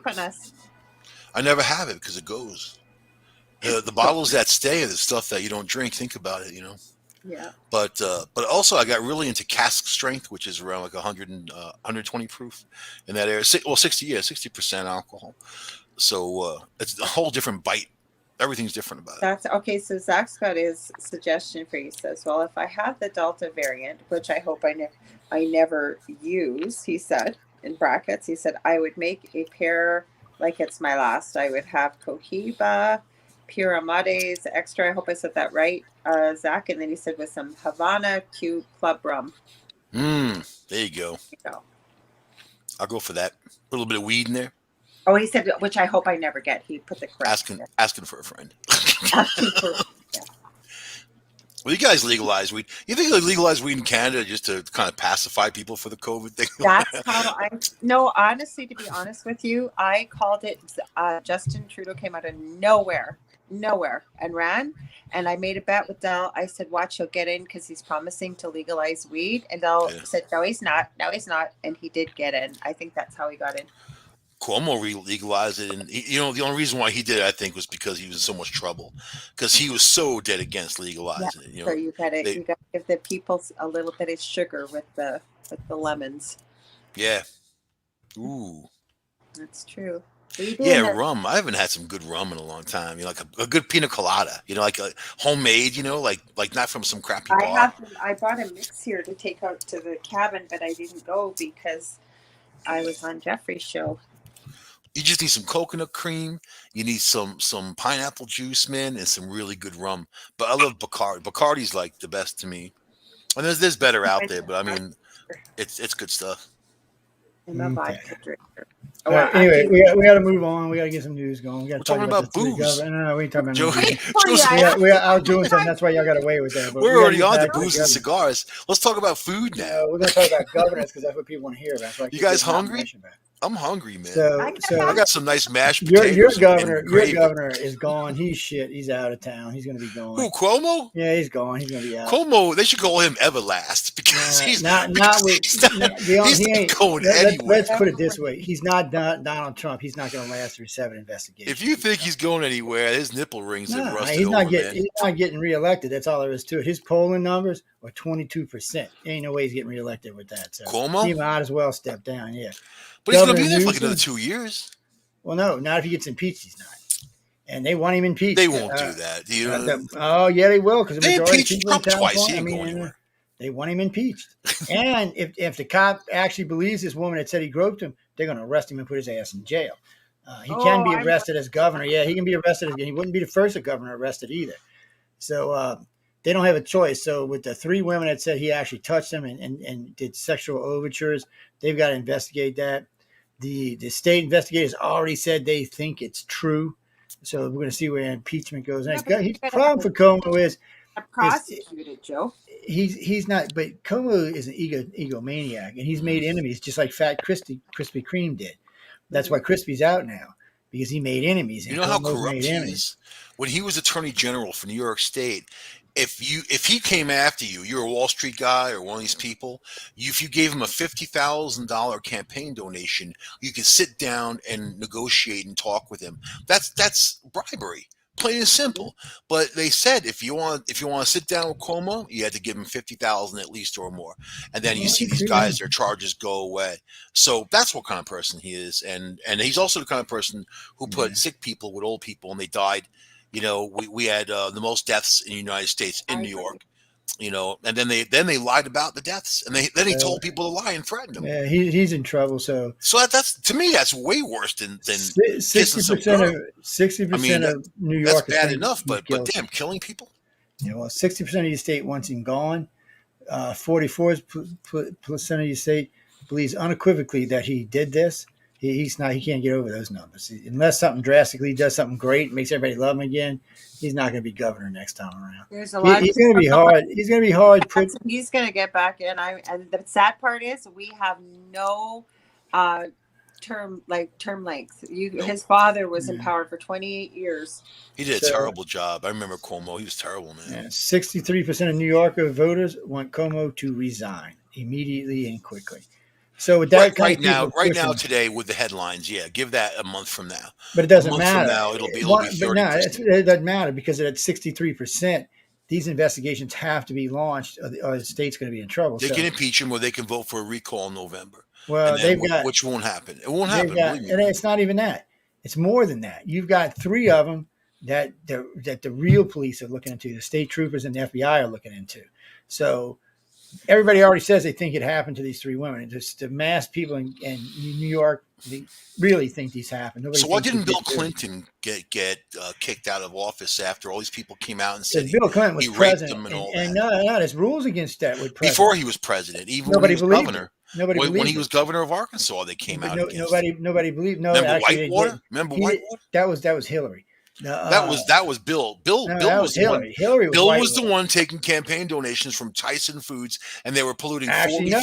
I never have it because it goes. The bottles that stay are the stuff that you don't drink. Think about it, Yeah. But also I got really into cask strength, which is around like 120 proof in that area. 60% alcohol. So it's a whole different bite. Everything's different about it. That's okay. So Zach's got his suggestion for you. He says, well, if I have the Delta variant, which I hope I never use, he said, in brackets, he said, I would make a pair like it's my last. I would have Cohiba, Pyramides, extra. I hope I said that right, Zach. And then he said with some Havana Q Club rum. There you go. I'll go for that. A little bit of weed in there. Oh, he said, which I hope I never get. He put the correct. Asking for a friend. Yeah. Well, you guys legalize weed. You think they legalize weed in Canada just to kind of pacify people for the COVID thing? That's how no, honestly, to be honest with you, I called it, Justin Trudeau came out of nowhere, and ran. And I made a bet with Del. I said, watch, he'll get in because he's promising to legalize weed. And Del said, no, he's not. And he did get in. I think that's how he got in. Cuomo legalized it, and the only reason why he did it, I think, was because he was in so much trouble, because he was so dead against legalizing it. So you got to give the people a little bit of sugar with the lemons. Yeah. Ooh. That's true. Yeah, rum. I haven't had some good rum in a long time. Like a good pina colada. Like a homemade. Like not from some crappy bar. I bought a mix here to take out to the cabin, but I didn't go because I was on Jeffrey's show. You just need some coconut cream. You need some pineapple juice, man, and some really good rum. But I love Bacardi. Bacardi's like the best to me. And there's better out there, but I mean, it's good stuff. I'm a vodka drinker. Anyway, we got to move on. We got to get some news going. We got to talk about booze. No, we ain't talking about Joe, booze. I was doing something. That's why y'all got away with that. But we're already on to booze and cigars. Let's talk about food now. We're going to talk about governance because that's what people want to hear about. You guys hungry? I'm hungry, man. So I got some nice mashed potatoes. Your governor is gone. He's shit. He's out of town. He's going to be gone. Who, Cuomo? Yeah, he's gone. He's going to be out. Cuomo, they should call him Everlast because he's not going anywhere. Let's put it this way: he's not Donald Trump. He's not going to last through 7 investigations. If you think he's going anywhere, his nipple rings have rusted he's not over, getting. He's not getting reelected. That's all there is to it. His polling numbers are 22%. Ain't no way he's getting reelected with that. So Cuomo, he might as well step down. Yeah. But he's going to be there for like another 2 years. Well, no, not if he gets impeached. He's not, and they want him impeached. They won't do that. Oh yeah, they will because they impeached Trump twice. He ain't going anywhere. They want him impeached, and if the cop actually believes this woman that said he groped him, they're going to arrest him and put his ass in jail. He can be arrested as governor. Yeah, he can be arrested. He wouldn't be the first governor arrested either. So they don't have a choice. So with the 3 women that said he actually touched them and did sexual overtures, they've got to investigate that. The state investigators already said they think it's true. So we're going to see where impeachment goes next. The problem for Cuomo is prosecuted, Joe. He's not, but Cuomo is an egomaniac, and he's made enemies just like Fat Krispy Kreme did. That's why Krispy's out now, because he made enemies. You know how corrupt he is? When he was attorney general for New York State, if he came after you, you're a Wall Street guy or one of these people. If you gave him a $50,000 campaign donation, you could sit down and negotiate and talk with him. That's bribery, plain and simple. But they said if you want to sit down with Cuomo, you had to give him 50,000 at least or more, and then you see these guys, their charges go away. So that's what kind of person he is, and he's also the kind of person who put sick people with old people, and they died. We had the most deaths in the United States in New York. And then they lied about the deaths, and then he told people to lie and threatened them. Yeah, he's in trouble. So that's to me, that's way worse than 60% of New York. That's bad enough, but damn, killing people. 60% of your state wants him gone. 44% of your state believes unequivocally that he did this. He can't get over those numbers unless something drastically does something great, makes everybody love him again. He's not going to be governor next time around. There's a lot. He's going to be hard. He's going to be hard. He's going to get back in. And the sad part is we have no term length. His father was in power for 28 years. He did a terrible job. I remember Cuomo. He was terrible, man. 63% of New Yorker voters want Cuomo to resign immediately and quickly. So with that right now, today with the headlines, give that a month from now. But it doesn't matter. From now, it'll be 30%. It doesn't matter because at 63%, these investigations have to be launched, or the state's going to be in trouble. They can impeach him, or they can vote for a recall in November. Well, which won't happen. It won't happen. And it's not even that. It's more than that. You've got 3 of them that the real police are looking into, the state troopers and the FBI are looking into. So everybody already says they think it happened to these 3 women. And just the mass people in New York, they really think these happened. So why didn't Bill Clinton get kicked out of office after all these people came out and said Bill Clinton was president? Raped them and all and that? No, there's rules against that with president. Before he was president, even nobody when he was governor. When he was governor of Arkansas, they came out. Nobody believed. No, remember actually, Whitewater? Remember Whitewater? That was Hillary. That was Bill. Bill was the Hillary. one. Hillary was Bill was the one taking campaign donations from Tyson Foods, and they were polluting 43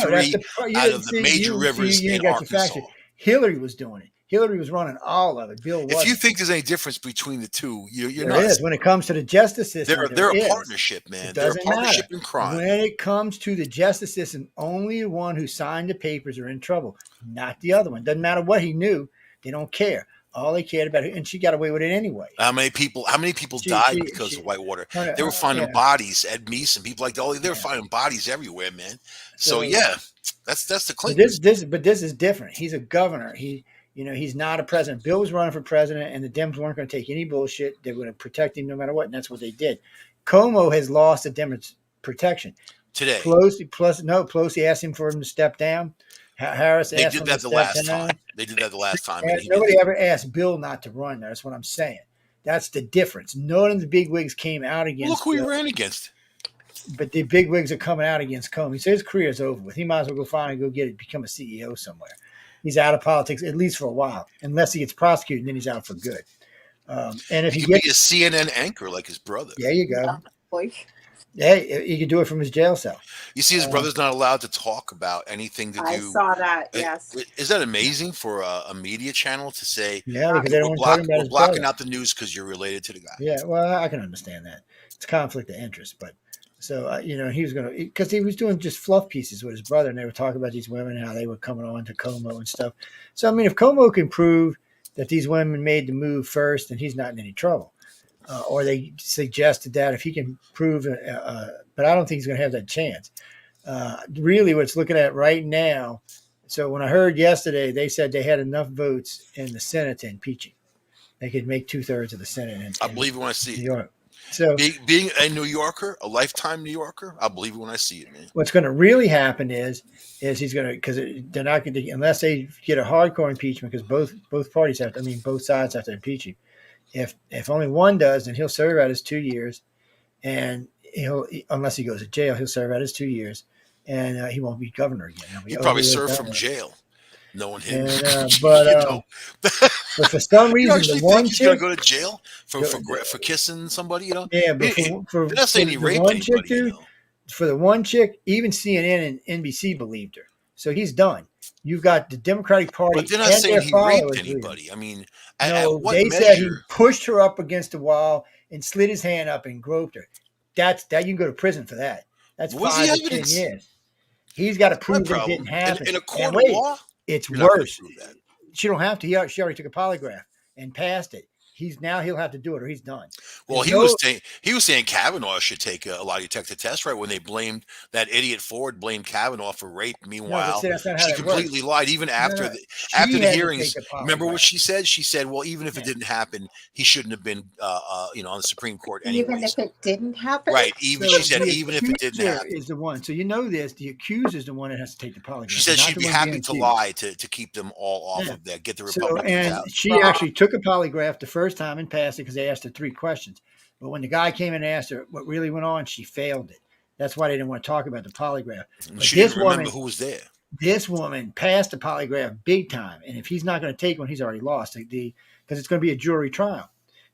out of the major rivers in Arkansas. Hillary was doing it. Hillary was running all of it. Bill wasn't. If you think there's any difference between the two, you're there is. When it comes to the justice system. They're a partnership, man. They're a partnership in crime. When it comes to the justice system, only the one who signed the papers are in trouble, not the other one. Doesn't matter what he knew. They don't care. All they cared about, and she got away with it anyway. How many people died because of Whitewater? They were finding bodies at Meese and people like that. They were finding bodies everywhere, man. So that's the Clintons. But this is different. He's a governor. He's not a president. Bill was running for president, and the Dems weren't going to take any bullshit. They were going to protect him no matter what, and that's what they did. Cuomo has lost the Dems protection today. Pelosi asked him for him to step down. Harris asked him to step down. They did that the last time. Nobody ever asked Bill not to run. That's what I'm saying. That's the difference. None of the big wigs came out against. Look who he ran against. But the big wigs are coming out against Cuomo. So his career's over with. He might as well become a CEO somewhere. He's out of politics at least for a while, unless he gets prosecuted, and then he's out for good. And if he could be a CNN anchor like his brother. There you go. Yeah, he could do it from his jail cell. You see, his brother's not allowed to talk about anything to do. I saw that. Yes. Is that amazing for a media channel to say? Yeah, because they don't want to talk about his blocking out the news because you're related to the guy. Yeah, well, I can understand that. It's conflict of interest, but so he was going to, because he was doing just fluff pieces with his brother, and they were talking about these women and how they were coming on to Cuomo and stuff. So I mean, if Cuomo can prove that these women made the move first, then he's not in any trouble. Or they suggested that if he can prove, but I don't think he's going to have that chance. Really, what's looking at right now. So when I heard yesterday, they said they had enough votes in the Senate to impeach him. They could make 2/3 of the Senate. I believe it when I see New York. So being a New Yorker, a lifetime New Yorker, I believe it when I see it, man. What's going to really happen is he's going to, because they're not going to, unless they get a hardcore impeachment, because both parties have to, both sides have to impeach him. If only one does, then he'll serve out his 2 years, and unless he goes to jail, he'll serve out his 2 years, and he won't be governor again. He'll probably serve from jail, knowing him. But for some reason, the one chick going to go to jail for kissing somebody, Yeah, but for not saying he raped anybody, chick, dude, for the one chick, even CNN and NBC believed her. So he's done. You've got the Democratic Party. But they're not saying he raped anybody. At what they measure? said he pushed her up against the wall and slid his hand up and groped her. that you can go to prison for that. That's What's the 5 to 10 evidence? years. He's got to That's my prove that it didn't problem. happen. In a And court of wait, law, it's you're not going to worse. prove that. She don't have to. She already took a polygraph and passed it. He'll have to do it or he's done. Well, he was saying Kavanaugh should take a lie detector test, right? When they blamed that idiot Ford blamed Kavanaugh for rape. No, but Meanwhile, see, that's not how she that works. completely lied even after No. after She the had to hearings. take a Remember what polygraph. she said? She said, "Well, even if it Yeah. didn't happen, he shouldn't have been, on the Supreme Court Even anyways." if it didn't happen, Right. So She said, the even if it didn't accuser happen. is the one. So you know this. The accuser is the one that has to take the polygraph. She said not she'd the be one happy being to accused. lie to keep them all off Yeah. of there, get the So, Republicans and out. she actually took a polygraph the first time and passed it because they asked her 3 questions. But when the guy came and asked her what really went on, she failed it. That's why they didn't want to talk about the polygraph. But She didn't remember who was there. This woman passed the polygraph big time. And if he's not going to take one, he's already lost. Because it's going to be a jury trial.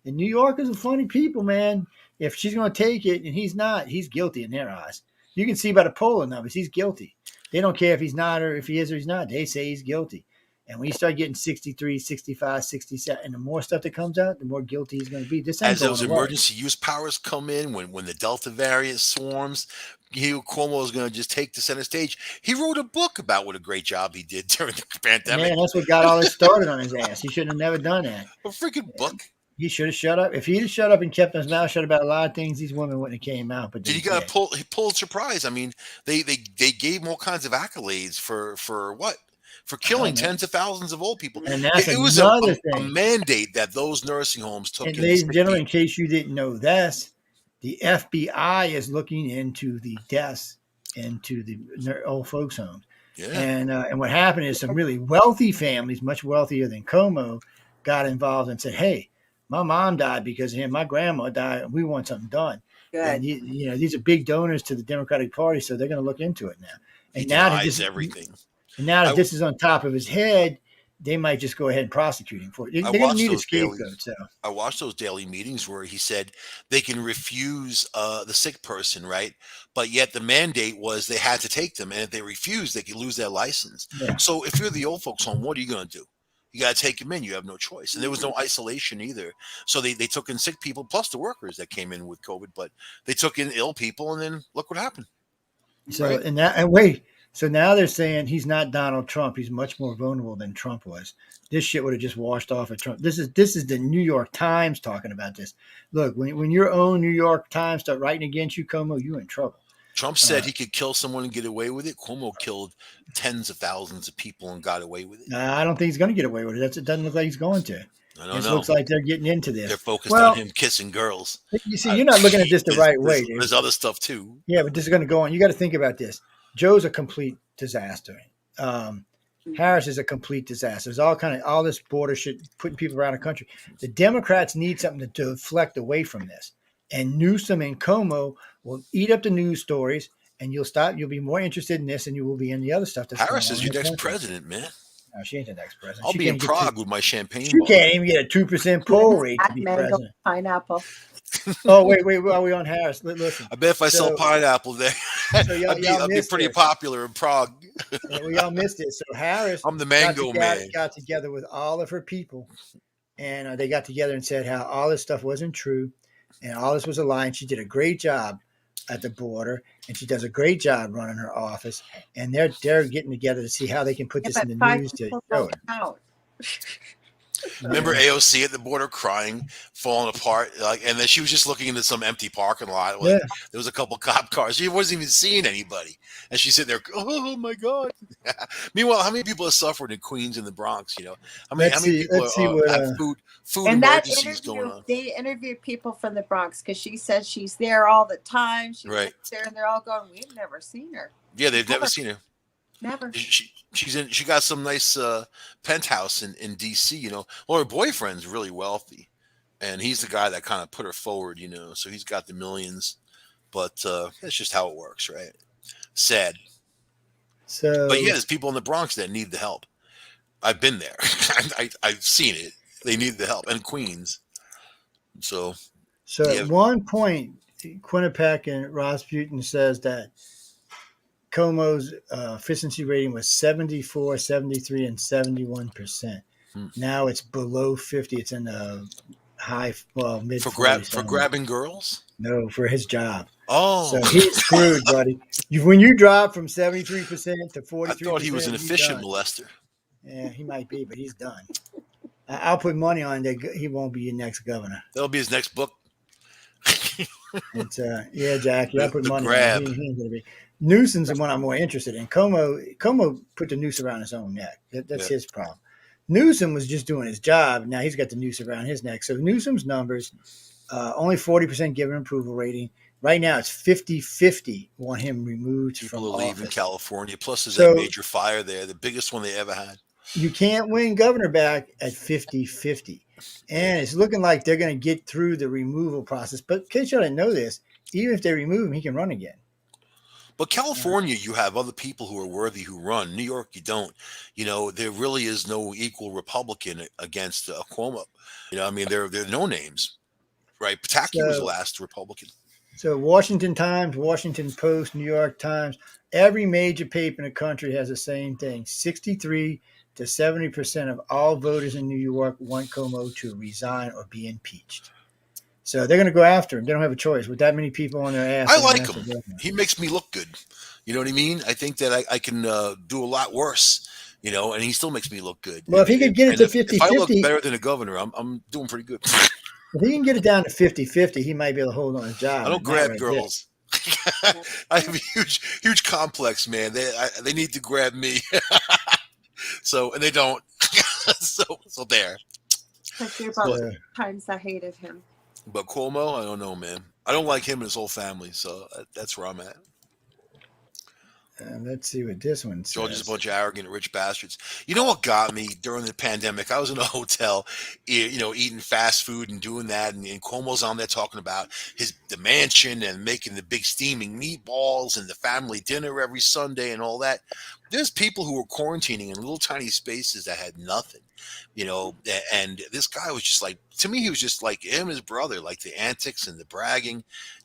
And New Yorkers are funny people, man. If she's going to take it and he's not, he's guilty in their eyes. You can see by the polling numbers, he's guilty. They don't care if he's not or if he is or he's not. They say he's guilty. And when you start getting 63, 65, 67, and the more stuff that comes out, the more guilty he's going to be. This ain't As going those away. emergency use powers come in, when the Delta variant swarms, Cuomo is going to just take the center stage. He wrote a book about what a great job he did during the pandemic. Man, that's what got all this started on his ass. He shouldn't have never done that. A freaking book. He should have shut up. If he'd have shut up and kept his mouth shut about a lot of things, these women wouldn't have came out. But Did he got a Pulitzer Prize? I mean, they gave him all kinds of accolades for what? For killing tens of thousands of old people. And that's it was another a thing. mandate that those nursing homes took. And ladies and gentlemen, in case you didn't know this, the FBI is looking into the deaths into the old folks' homes. Yeah. And what happened is some really wealthy families, much wealthier than Cuomo, got involved and said, "Hey, my mom died because of him. My grandma died. And we want something done." good. And these are big donors to the Democratic Party, so they're going to look into it now. And He now that denies this, everything. and now that this is on top of his head, they might just go ahead and prosecute him for it. They're going to need a scapegoat. So I watched those daily meetings where he said they can refuse the sick person, right? But yet the mandate was they had to take them, and if they refuse, they could lose their license. Yeah. So if you're the old folks home, what are you going to do? You got to take them in. You have no choice. And there was no isolation either. So they took in sick people plus the workers that came in with COVID, but they took in ill people, and then look what happened. So Right? and wait. So now they're saying he's not Donald Trump. He's much more vulnerable than Trump was. This shit would have just washed off at Trump. This is the New York Times talking about this. Look, when your own New York Times start writing against you, Cuomo, you in trouble. Trump said he could kill someone and get away with it. Cuomo killed tens of thousands of people and got away with it. I don't think he's going to get away with it. It doesn't look like he's going to. I don't It know. looks like they're getting into this. They're focused on him kissing girls. You see, you're not looking at this the right way. There's other stuff too. Yeah, but this is going to go on. You got to think about this. Joe's a complete disaster. Harris is a complete disaster. There's all this border shit putting people around the country. The Democrats need something to deflect away from this. And Newsom and Cuomo will eat up the news stories, and you'll be more interested in this than you will be in the other stuff. Harris is your next president, man. No, she ain't the next president. I'll be in Prague with my champagne. She can't even get a 2% poll rate to be Mango, president. pineapple. Oh, wait. Are we on Harris? Listen. I bet if I sell pineapple there, I'd be pretty popular in Prague. Well, y'all missed it. So Harris, I'm the mango man. Got together with all of her people, and they got together and said how all this stuff wasn't true, and all this was a lie. And she did a great job at the border, and she does a great job running her office. And they're getting together to see how they can put this in the news to show it. Remember AOC at the border crying, falling apart, and then she was just looking into some empty parking lot. There was a couple cop cars. She wasn't even seeing anybody, and she's sitting there, oh my god. Meanwhile, how many people are suffering in Queens and the Bronx? How many people have food and emergencies going on? They interviewed people from the Bronx because she says she's there all the time. She's there, and they're all going, "We've never seen her." Yeah, they've never seen her. Never. She got some nice penthouse in DC. Well, her boyfriend's really wealthy, and he's the guy that kind of put her forward. So he's got the millions. But that's just how it works, right? Sad. But yeah, there's people in the Bronx that need the help. I've been there. I've seen it. They need the help, and Queens. So at one point, Quinnipiac and Rasputin says that Cuomo's efficiency rating was 74, 73, and 71%. Now it's below 50. It's in the mid for 40s. grabbing girls. No, for his job. Oh, So he's screwed, buddy. When you drop from 73% to I thought he was 43%, an he's efficient done. molester. Yeah, he might be, but he's done. I'll put money on that he won't be your next governor. That'll be his next book. It's yeah, Jackie. I put The money on it. grab. He ain't gonna be. Newsom's the one I'm more interested in. Cuomo put the noose around his own neck. That's his problem. Newsom was just doing his job. Now he's got the noose around his neck. So Newsom's numbers, only 40% given approval rating. Right now it's 50-50 want him removed People from are office. leaving California. Plus, there's that major fire there, the biggest one they ever had. You can't win governor back at 50-50. And it's looking like they're going to get through the removal process. But in case y'all didn't know this, even if they remove him, he can run again. But California, you have other people who are worthy who run. New York, you don't. There really is no equal Republican against Cuomo. I mean, they're no names, right? Pataki was the last Republican. So Washington Times, Washington Post, New York Times, every major paper in the country has the same thing. 63 to 70% of all voters in New York want Cuomo to resign or be impeached. So they're going to go after him. They don't have a choice. With that many people on their ass. I like him. He makes me look good. You know what I mean? I think that I can do a lot worse, and he still makes me look good. Well, if he could get it to 50-50. If I look better than a governor, I'm doing pretty good. If he can get it down to 50-50, he might be able to hold on his job. I don't grab girls. I have a huge complex, man. They need to grab me. And they don't. so there. Times I hated him. But Cuomo, I don't know, man. I don't like him and his whole family, so that's where I'm at. Let's see what this one says. Georgia's a bunch of arrogant, rich bastards. You know what got me during the pandemic? I was in a hotel, eating fast food and doing that, and Cuomo's on there talking about the mansion and making the big steaming meatballs and the family dinner every Sunday and all that. There's people who were quarantining in little tiny spaces that had nothing, and this guy was just like, to me, he was just like him and his brother, like the antics and the bragging.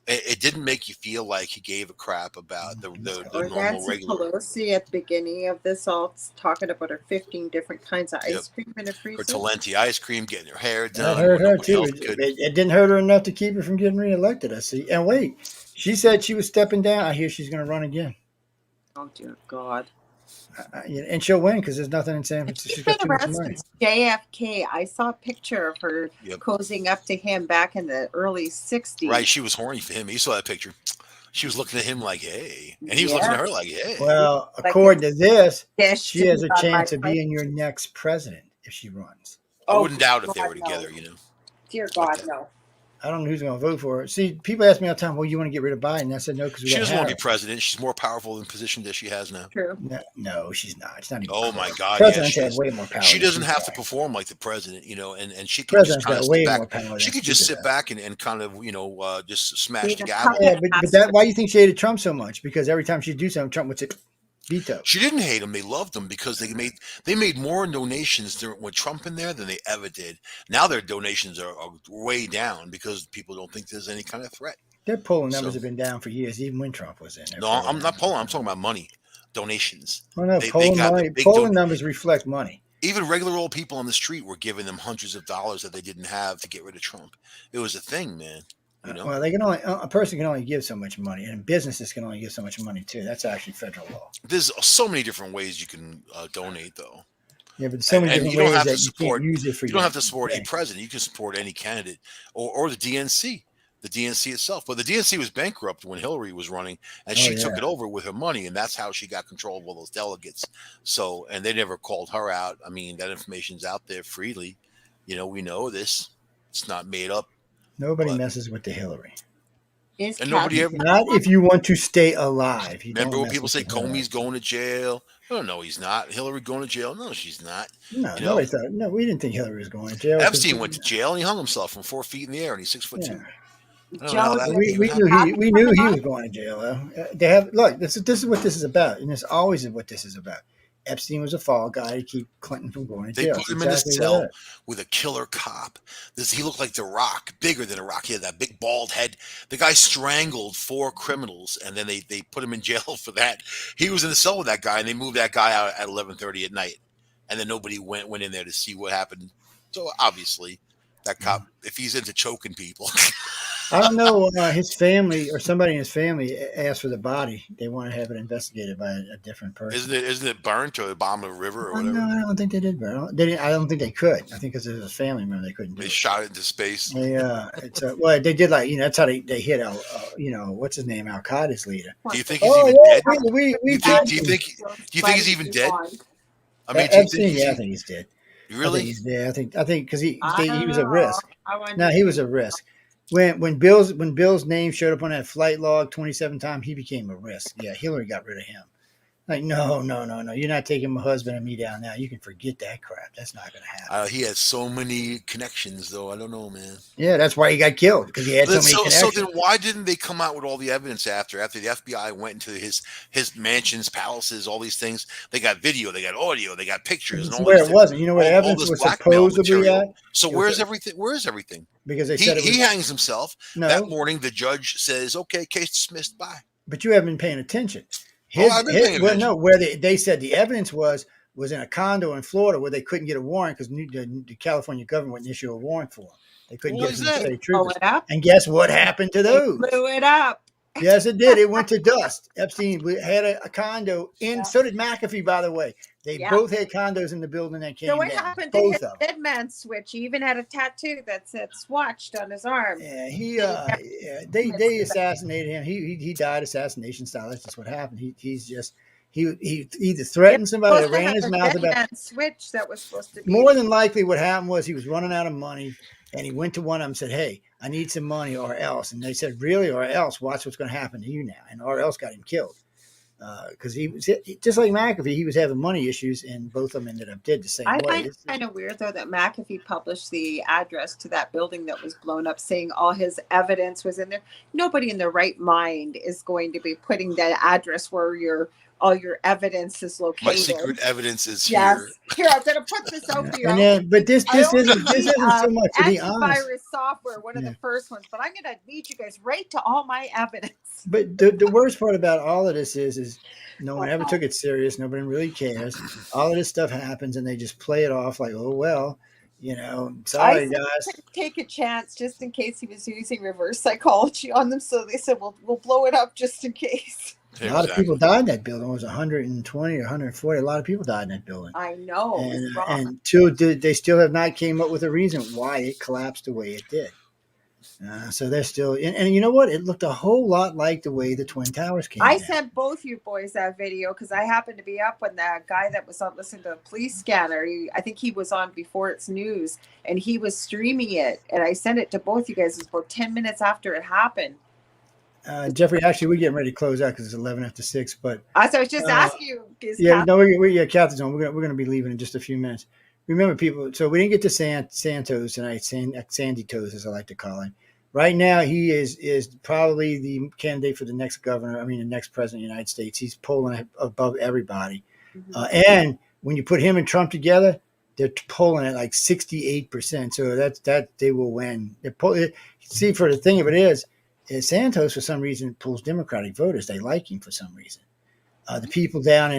It didn't make you feel like he gave a crap about the normal Nancy regular. Pelosi at the beginning of this all talking about her 15 different kinds of ice cream in her freezer. Her Talenti ice cream, getting her hair done. That hurt her too. It didn't hurt her enough to keep her from getting reelected, I see. And wait, she said she was stepping down. I hear she's going to run again. Oh, dear God. And she'll win because there's nothing in San Francisco. She's got too much money. JFK. I saw a picture of her cozying up to him back in the early 60s. Right. She was horny for him. You saw that picture. She was looking at him like, hey. And he was looking at her like, hey. Well, according to this, she has a chance of being your next president if she runs. I wouldn't doubt if they were together, Dear God, no. I don't know who's going to vote for her. See, people ask me all the time, well, you want to get rid of Biden? I said no because she doesn't want to be president. She's more powerful than the position that she has now. True. No, she's not. It's not even. Oh my God! Presidents have way more power. She doesn't have to perform like the president, and she could just kind of way more power. She could just sit back and kind of just smash the gavel. Yeah, but why do you think she hated Trump so much? Because every time she'd do something, Trump would say veto. She didn't hate him; they loved him because they made more donations with Trump in there than they ever did. Now their donations are way down because people don't think there's any kind of threat. Their polling numbers have been down for years, even when Trump was in there. No, I'm not polling. I'm talking about money, donations. Well, no, polling numbers reflect money. Even regular old people on the street were giving them hundreds of dollars that they didn't have to get rid of Trump. It was a thing, man. Well, they can only a person can only give so much money, and businesses can only give so much money too. That's actually federal law. There's so many different ways you can donate, though. Yeah, but so many different ways that you can't use it for. You don't have to support a president. You can support any candidate or the DNC. The DNC itself. But the DNC was bankrupt when Hillary was running, and she took it over with her money, and that's how she got control of all those delegates. So, and they never called her out. I mean, that information's out there freely. We know this. It's not made up. Nobody messes with the Hillary. And nobody ever. Not if you want to stay alive. Remember when people say Comey's going to jail? Oh, no, he's not. Hillary going to jail? No, she's not. No, nobody thought. No, we didn't think Hillary was going to jail. Epstein went to jail and he hung himself from 4 feet in the air, and he's 6'2". We knew he was going to jail. They have look. This is what this is about, and it's always what this is about. Epstein was a fall guy to keep Clinton from going to jail. They put him in a cell with a killer cop. He looked like The Rock, bigger than a Rock. He had that big bald head. The guy strangled 4 criminals, and then they put him in jail for that. He was in the cell with that guy, and they moved that guy out at 11:30 at night, and then nobody went in there to see what happened. So obviously, that cop, if he's into choking people. I don't know. His family or somebody in his family asked for the body. They want to have it investigated by a different person. Isn't it burnt or bombed in a river or whatever? No, I don't think they did. I don't think they could. I think because it was a family member, they couldn't do it. They shot it into space. Well, they did that's how they hit what's his name, Al Qaeda's leader. Do you think he's even dead? Do you think he's even dead? I mean, Epstein, I think he's dead. Really? I think he's dead. I think because he was a risk. No, he was a risk. When Bill's name showed up on that flight log 27 times, he became a risk. Yeah, Hillary got rid of him. Like, no. You're not taking my husband and me down now. You can forget that crap. That's not going to happen. He had so many connections, though. I don't know, man. Yeah, that's why he got killed, because he had so many connections. So then why didn't they come out with all the evidence after the FBI went into his mansions, palaces, all these things? They got video, they got audio, they got pictures. And all where it wasn't. You know where evidence was supposedly at? So where's everything? Where is everything? Because they said he hangs himself. No. That morning, the judge says, okay, case dismissed, bye. But you haven't been paying attention. Where they said the evidence was in a condo in Florida where they couldn't get a warrant because the California government wouldn't issue a warrant for them. They couldn't get them to state troopers. And guess what happened to those? They blew it up. Yes, it did. It went to dust. Epstein had a condo in. Yeah. So did McAfee, by the way. They both had condos in the building that came down. So what happened to his dead man switch? He even had a tattoo that said "swatched" on his arm. Yeah, they assassinated him. He died assassination style. That's just what happened. He either threatened somebody or ran his mouth about that switch that was supposed to be. More than likely, what happened was he was running out of money, and he went to one of them and said, "Hey, I need some money or else." And they said, "Really, or else? Watch what's going to happen to you now." And or else got him killed. Because he was just like McAfee, he was having money issues, and both of them ended up dead the same way. I find it kind of weird, though, that McAfee published the address to that building that was blown up, saying all his evidence was in there. Nobody in their right mind is going to be putting that address where all your evidence is located. My secret evidence is here. Yes. Here, I'm going to put this out for you. But this isn't so much, to be honest. Antivirus software, one of the first ones. But I'm going to lead you guys right to all my evidence. But the worst part about all of this is no one ever took it serious. Nobody really cares. All of this stuff happens, and they just play it off like, oh, well, sorry, guys. Take a chance just in case he was using reverse psychology on them. So they said, we'll blow it up just in case. A lot of people died in that building. It was 120 or 140. A lot of people died in that building. I know. And they still have not came up with a reason why it collapsed the way it did. So they're still and you know what? It looked a whole lot like the way the Twin Towers came. I sent both you boys that video because I happened to be up when that guy that was on listening to the police scanner. I think he was on before it's news, and he was streaming it, and I sent it to both you guys. It was about 10 minutes after it happened. Jeffrey, actually, we're getting ready to close out because it's 11 after 6. But so I was just asking you. Captain's on. We're going to be leaving in just a few minutes. Remember, people. So we didn't get to Santos tonight. Sandy Toes, as I like to call him. Right now, he is probably the candidate for the next governor. I mean, the next president of the United States. He's polling above everybody. Mm-hmm. And when you put him and Trump together, they're polling at like 68%. So that they will win. See, for the thing of it is Santos, for some reason, pulls Democratic voters. They like him for some reason. The people down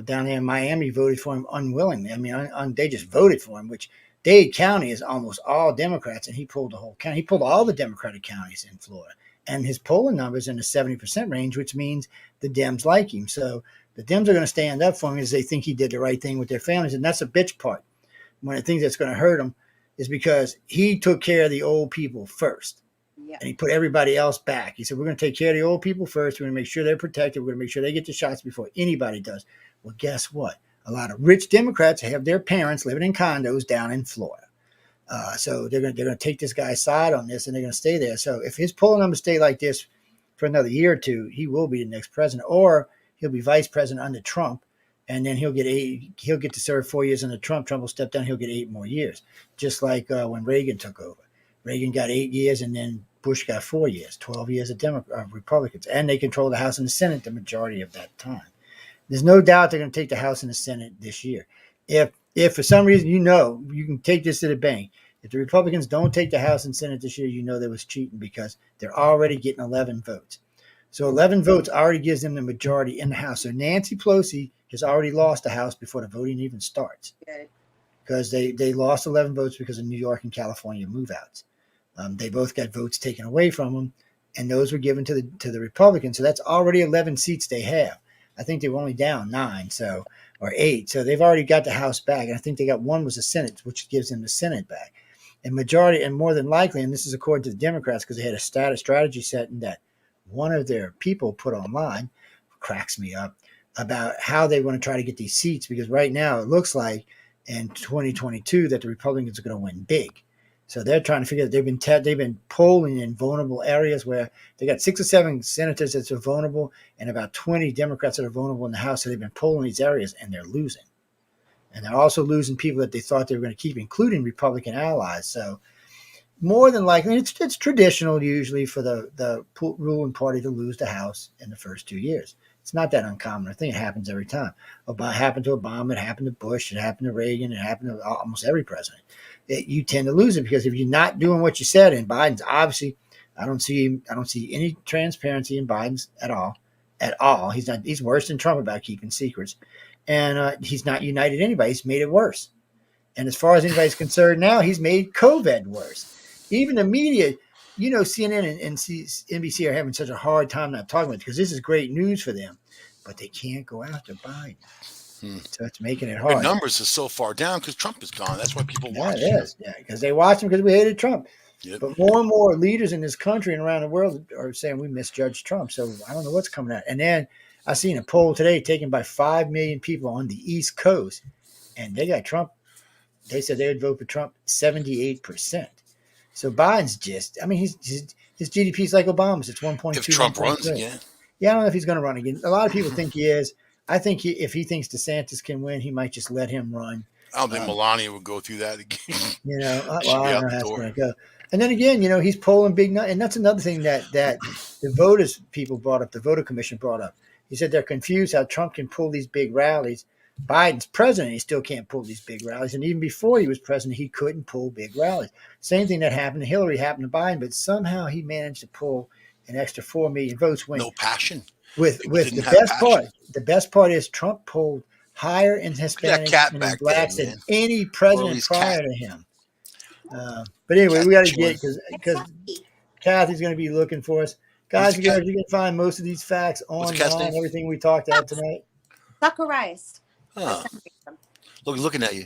there in Miami voted for him unwillingly. I mean, they just voted for him, which Dade County is almost all Democrats, and he pulled the whole county. He pulled all the Democratic counties in Florida. And his polling numbers in the 70% range, which means the Dems like him. So the Dems are going to stand up for him because they think he did the right thing with their families. And that's a bitch part. One of the things that's going to hurt him is because he took care of the old people first. Yeah. And he put everybody else back. He said, we're going to take care of the old people first. We're going to make sure they're protected. We're going to make sure they get the shots before anybody does. Well, guess what? A lot of rich Democrats have their parents living in condos down in Florida. So they're going to take this guy's side on this, and they're going to stay there. So if his polling numbers stay like this for another year or two, he will be the next president, or he'll be vice president under Trump, and then he'll get to serve 4 years under Trump. Trump will step down. He'll get 8 more years, just like when Reagan took over. Reagan got 8 years, and then Bush got 4 years, 12 years of Republicans, and they control the House and the Senate the majority of that time. There's no doubt they're going to take the House and the Senate this year. If for some reason, you can take this to the bank. If the Republicans don't take the House and Senate this year, there was cheating because they're already getting 11 votes. So 11 votes already gives them the majority in the House. So Nancy Pelosi has already lost the House before the voting even starts. Good. because they lost 11 votes because of New York and California move-outs. They both got votes taken away from them, and those were given to the Republicans. So that's already 11 seats they have. I think they were only down 9, or 8. So they've already got the House back, and I think they got one was the Senate, which gives them the Senate back. And majority, and more than likely, and this is according to the Democrats, because they had a strategy setting that one of their people put online, cracks me up, about how they want to try to get these seats, because right now it looks like in 2022 that the Republicans are going to win big. So they're trying to figure out, they've been polling in vulnerable areas where they got 6 or 7 senators that are vulnerable and about 20 Democrats that are vulnerable in the House. So they've been polling these areas, and they're losing. And they're also losing people that they thought they were going to keep, including Republican allies. So more than likely, it's traditional usually for the ruling party to lose the House in the first 2 years. It's not that uncommon. I think it happens every time. It happened to Obama. It happened to Bush. It happened to Reagan. It happened to almost every president. You tend to lose it because if you're not doing what you said, and Biden's obviously, I don't see any transparency in Biden's at all. At all. He's worse than Trump about keeping secrets. And he's not united anybody. He's made it worse. And as far as anybody's concerned now, he's made COVID worse. Even the media, CNN and NBC are having such a hard time not talking about it because this is great news for them. But they can't go after Biden. So it's making it hard. The numbers are so far down because Trump is gone. That's why people watch him. Yeah, because they watch him because we hated Trump. Yep. But more and more leaders in this country and around the world are saying we misjudged Trump. So I don't know what's coming out. And then I seen a poll today taken by 5 million people on the East Coast, and they got Trump. They said they would vote for Trump 78%. So Biden's his GDP is like Obama's. It's 1.2. If Trump runs again. Yeah, I don't know if he's going to run again. A lot of people think he is. I think if he thinks DeSantis can win, he might just let him run. I don't think Melania would go through that again. I don't know how it's going to go. And then again, he's polling big, and that's another thing that the voters people brought up, the voter commission brought up. He said they're confused how Trump can pull these big rallies. Biden's president, he still can't pull these big rallies. And even before he was president, he couldn't pull big rallies. Same thing that happened to Hillary happened to Biden, but somehow he managed to pull an extra 4 million votes. No passion. With the best part is Trump polled higher in Hispanics and in blacks than any president prior to him. But anyway, we got to get because Kathy's going to be looking for us, guys. You can find most of these facts online. Everything we talked about tonight. Suckerized. Looking at you.